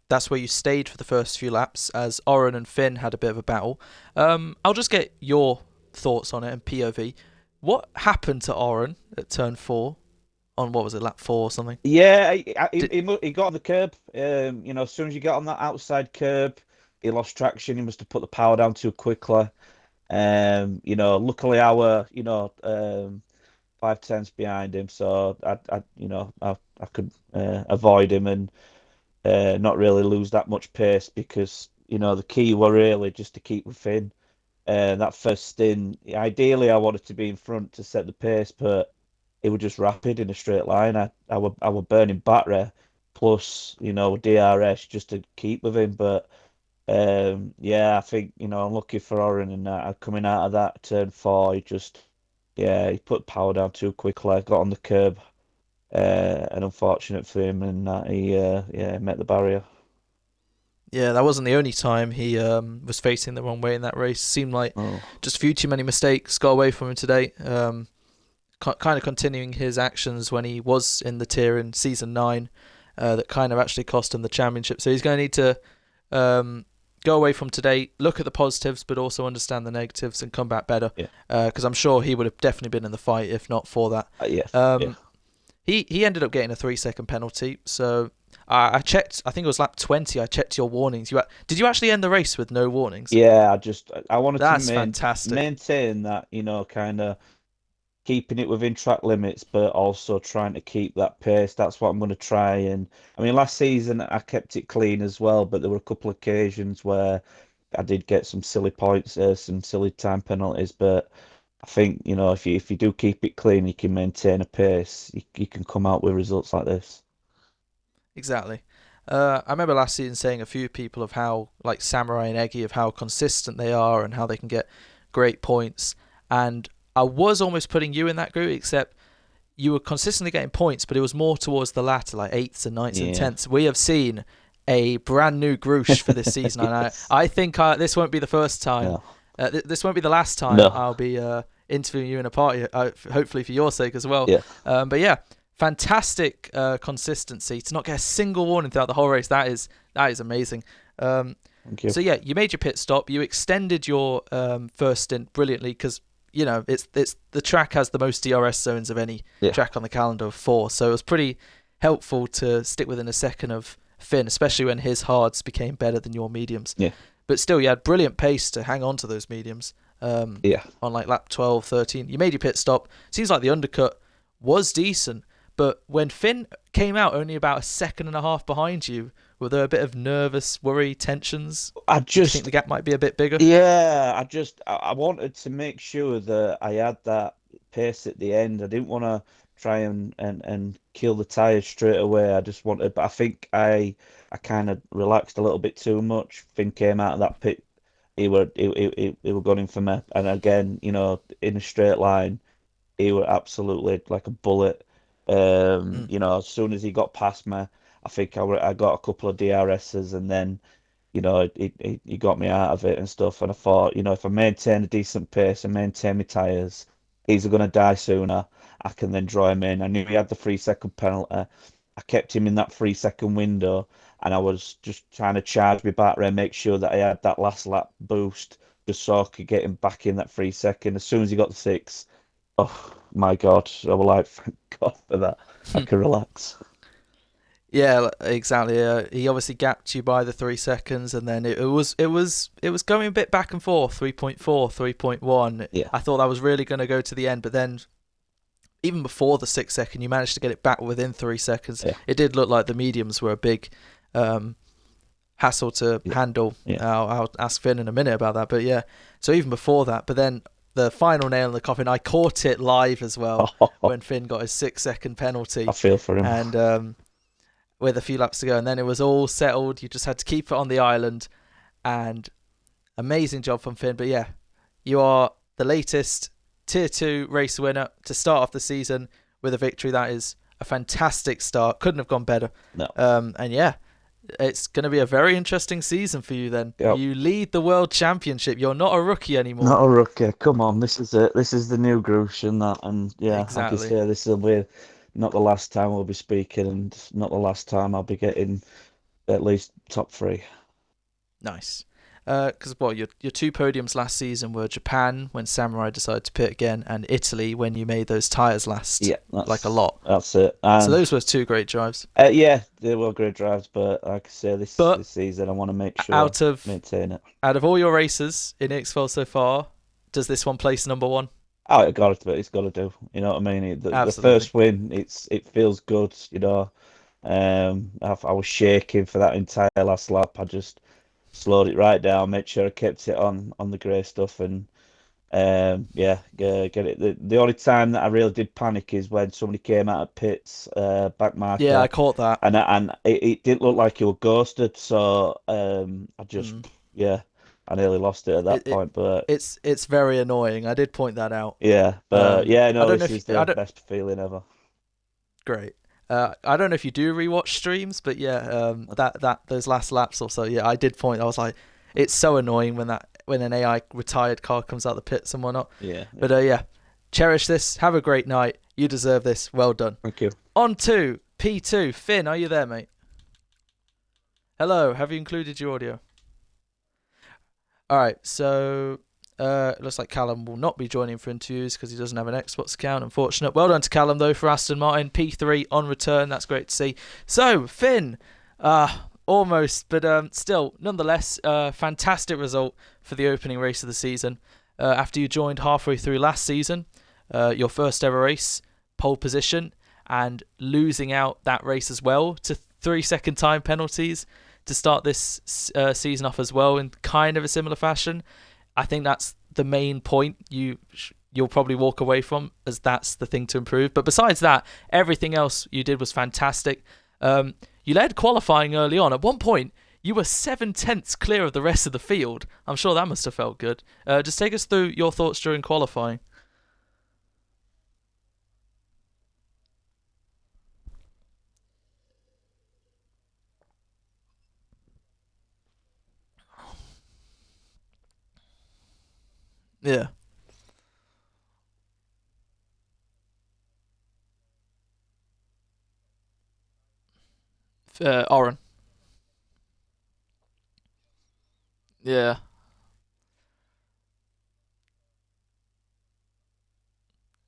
that's where you stayed for the first few laps, as Oren and Finn had a bit of a battle. I'll just get your thoughts on it and POV. What happened to Oren at turn 4 on, what was it, lap 4 or something? Yeah, he got on the curb. As soon as you get on that outside curb, he lost traction. He must have put the power down too quickly. Luckily our 5 tenths behind him, so I could avoid him and not really lose that much pace, because the key were really just to keep with Finn. That first stint, ideally I wanted to be in front to set the pace, but it was just rapid in a straight line. I were burning battery plus DRS just to keep with him. But yeah, I think I'm lucky for Oren in that coming out of that turn 4. He put power down too quickly, got on the curb, and unfortunate for him, and that he met the barrier. Yeah, that wasn't the only time he was facing the wrong way in that race. Seemed like just a few too many mistakes got away from him today. Kind of continuing his actions when he was in the tier in season 9, that kind of actually cost him the championship. So he's going to need to go away from today, look at the positives, but also understand the negatives and come back better. Yeah. Because I'm sure he would have definitely been in the fight if not for that. Yes. Yeah. He ended up getting a 3-second penalty. So I checked. I think it was lap 20. I checked your warnings. Did you actually end the race with no warnings? Yeah, I wanted That's to fantastic. maintain that, kind of keeping it within track limits, but also trying to keep that pace. That's what I'm going to try. And I mean, last season I kept it clean as well, but there were a couple of occasions where I did get some silly points, some silly time penalties. But I think, if you do keep it clean, you can maintain a pace, you can come out with results like this. Exactly. I remember last season saying a few people of how, like Samurai and Eggy, of how consistent they are and how they can get great points. And I was almost putting you in that group, except you were consistently getting points, but it was more towards the latter, like eighths and ninths and Yeah. tenths. We have seen a brand new Groosh for this season, and Yes. I think this won't be the first time. No. This won't be the last time No. I'll be interviewing you in a party, hopefully for your sake as well. Yeah. But yeah, fantastic consistency to not get a single warning throughout the whole race. That is amazing. Thank you. So yeah, you made your pit stop. You extended your first stint brilliantly because it's the track has the most DRS zones of any Yeah. track on the calendar of 4. So it was pretty helpful to stick within a second of Finn, especially when his hards became better than your mediums. Yeah. But still, you had brilliant pace to hang on to those mediums. Yeah. On like lap 12, 13. You made your pit stop. Seems like the undercut was decent, but when Finn came out only about a second and a half behind you, were there a bit of nervous worry, tensions? I Do you think just, the gap might be a bit bigger? yeah, I wanted to make sure that I had that pace at the end. I didn't want to try and kill the tires straight away. I just wanted, but I think I kind of relaxed a little bit too much. Finn came out of that pit, he were gunning for me, and again, in a straight line, he were absolutely like a bullet. Mm. As soon as he got past me, I think I got a couple of DRSs, and then he got me out of it and stuff. And I thought, if I maintain a decent pace and maintain my tyres, he's going to die sooner. I can then draw him in. I knew he had the 3 second penalty. I kept him in that 3 second window, and I was just trying to charge my battery and make sure that I had that last lap boost just so I could get him back in that 3 second. As soon as he got the 6, oh my God, I was like, thank God for that. I can relax. Yeah, exactly. He obviously gapped you by the 3 seconds, and then it was going a bit back and forth. 3.4, 3.1. Yeah, I thought that was really going to go to the end, but then even before the 6 second, you managed to get it back within 3 seconds. yeah, It did look like the mediums were a big hassle to yeah, handle. yeah. I'll ask Finn in a minute about that, but yeah. So even before that, but then the final nail in the coffin, I caught it live as well when Finn got his 6 second penalty, I feel for him. and with a few laps to go, and then it was all settled. You just had to keep it on the island, and amazing job from Finn. But yeah, you are the latest Tier 2 race winner to start off the season with a victory. That is a fantastic start. Couldn't have gone better. No. And yeah, it's going to be a very interesting season for you then. Yep. You lead the World Championship. You're not a rookie anymore. Not a rookie. Come on, this is it. This is the new Groosh and that. And yeah, like I Exactly. say, this will be not the last time we'll be speaking, and not the last time I'll be getting at least top 3. Nice. Because your 2 podiums last season were Japan when Samurai decided to pit again, and Italy when you made those tyres last Yeah, like a lot. that's it. So And those were 2 great drives. yeah, they were great drives, but like I say, this But season I want to make sure out of maintain it. all your races in EXFL so far, does this one place number 1? Oh, it's got to do. You know what I mean? The Absolutely. first win, it feels good. I was shaking for that entire last lap. I just slowed it right down, made sure I kept it on the grey stuff, and get it. The only time that I really did panic is when somebody came out of pits, back Yeah, I marker, caught that. and it didn't look like you were ghosted. So I just Mm. I nearly lost it at that It, it point. But it's very annoying. I did point that out. yeah, but yeah, I no, don't know this if is I the don't. best feeling ever. Great. I don't know if you do rewatch streams, but yeah, that those last laps or so, yeah, I did point. I was like, it's so annoying when an AI retired car comes out the pits and whatnot. Yeah, But yeah, cherish this. Have a great night. You deserve this. Well done. thank you. On to P2. Finn, are you there, mate? Hello. Have you included your audio? All right. So it looks like Callum will not be joining for interviews because he doesn't have an Xbox account. Unfortunate. Well done to Callum though for Aston Martin P3 on return. That's great to see. So Finn, almost, but still, nonetheless, fantastic result for the opening race of the season. After you joined halfway through last season, your first ever race, pole position, and losing out that race as well to 3 second time penalties to start this season off as well in kind of a similar fashion. I think that's the main point. You you'll probably walk away from, as that's the thing to improve. But besides that, everything else you did was fantastic. You led qualifying early on. At one point, you were 7/10 clear of the rest of the field. I'm sure that must have felt good. Just take us through your thoughts during qualifying. Yeah. Oren. Yeah.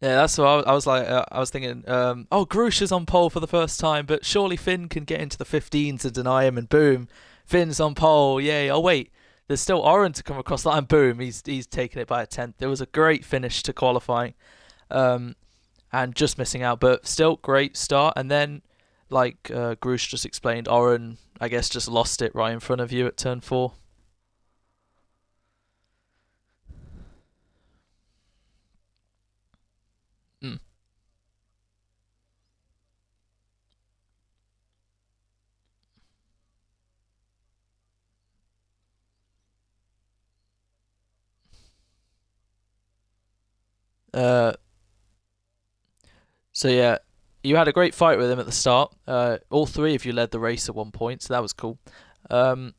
Yeah, that's what I was like. I was thinking, oh, Grush is on pole for the first time, but surely Finn can get into the 15 to deny him, and boom, Finn's on pole. Yay! Oh wait, there's still Oren to come across the line. Boom, he's taken it by a tenth. There was a great finish to qualifying, um, and just missing out, but still great start. And then, like Grush just explained, Oren, I guess, just lost it right in front of you at turn four. Mm. Uh, So yeah, you had a great fight with him at the start. All three of you led the race at one point, so that was cool. Um,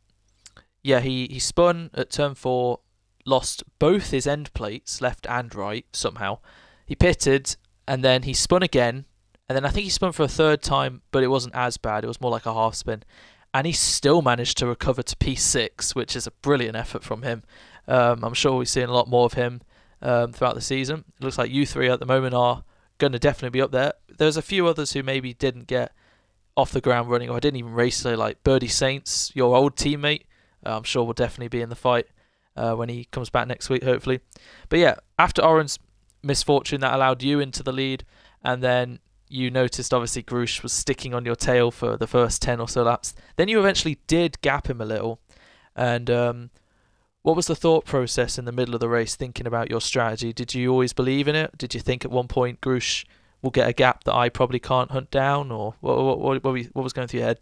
yeah, he spun at turn four, lost both his end plates, left and right, somehow. He pitted, and then he spun again, and then I think he spun for a third time, but it wasn't as bad. It was more like a half spin, and he still managed to recover to P6, which is a brilliant effort from him. I'm sure we're seeing a lot more of him throughout the season. It looks like you three at the moment are going to definitely be up there. There's a few others who maybe didn't get off the ground running, or I didn't even race today, like Birdie Saints, your old teammate. I'm sure will definitely be in the fight when he comes back next week, hopefully. But yeah, after Oren's misfortune, that allowed you into the lead, and then you noticed obviously Grush was sticking on your tail for the first 10 or so laps. Then you eventually did gap him a little, and what was the thought process in the middle of the race thinking about your strategy? Did you always believe in it? Did you think at one point Grush will get a gap that I probably can't hunt down? Or what was going through your head?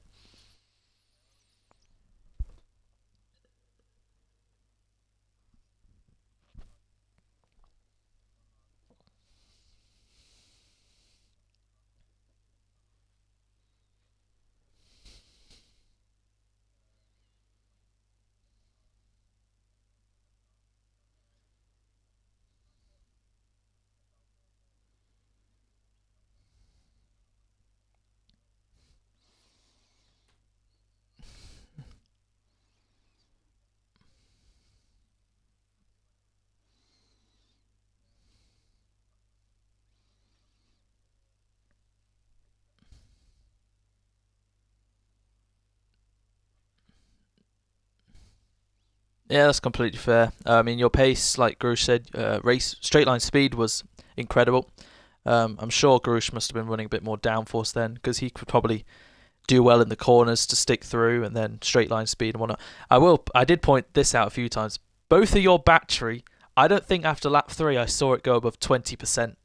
Yeah, that's completely fair. I mean, your pace, like Grush said, race straight line speed was incredible. I'm sure Grush must have been running a bit more downforce then, because he could probably do well in the corners to stick through, and then straight line speed and whatnot. I did point this out a few times. Both of your battery, I don't think after lap three I saw it go above 20%.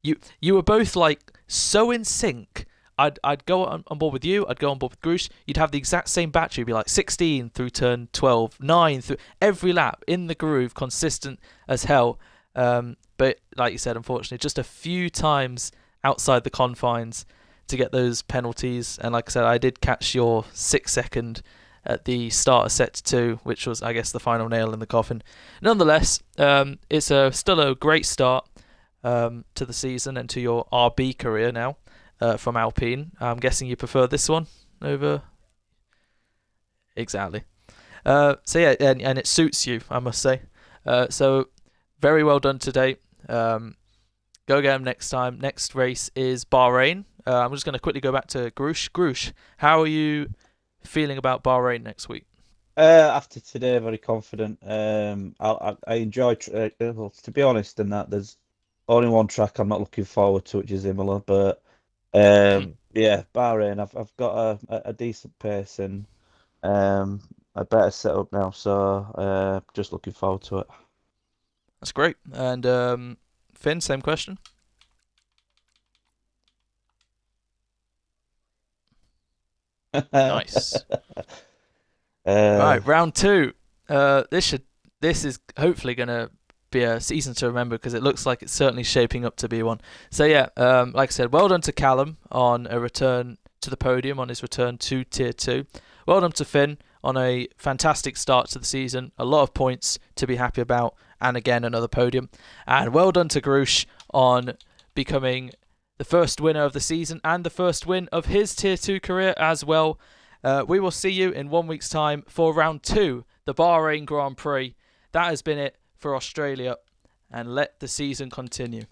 You were both like so in sync. I'd go on board with you. I'd go on board with Grush. You'd have the exact same battery. It'd be like 16 through turn 12, 9 through every lap in the groove, consistent as hell. But like you said, unfortunately, just a few times outside the confines to get those penalties. And like I said, I did catch your 6 second at the start of set two, which was, I guess, the final nail in the coffin. Nonetheless, it's still a great start to the season and to your RB career now from Alpine. I'm guessing you prefer this one over. Exactly. So yeah, and it suits you, I must say. So very well done today. Go get them next time. Next race is Bahrain. I'm just going to quickly go back to Grush. Grush, how are you feeling about Bahrain next week? After today, very confident. I enjoy, well, to be honest, in that there's only one track I'm not looking forward to, which is Imola. But yeah, Bahrain, I've got a decent pace and a better setup now, so just looking forward to it. That's great. And Finn, same question. Nice. Right, round 2. This is hopefully going to be a season to remember because it looks like it's certainly shaping up to be one. So yeah, like I said, well done to Callum on a return to the podium on his return to Tier 2. Well done to Finn on a fantastic start to the season. A lot of points to be happy about, and again another podium. And well done to Grush on becoming the first winner of the season and the first win of his Tier 2 career as well. We will see you in 1 week's time for round 2, the Bahrain Grand Prix. That has been it for Australia, and let the season continue.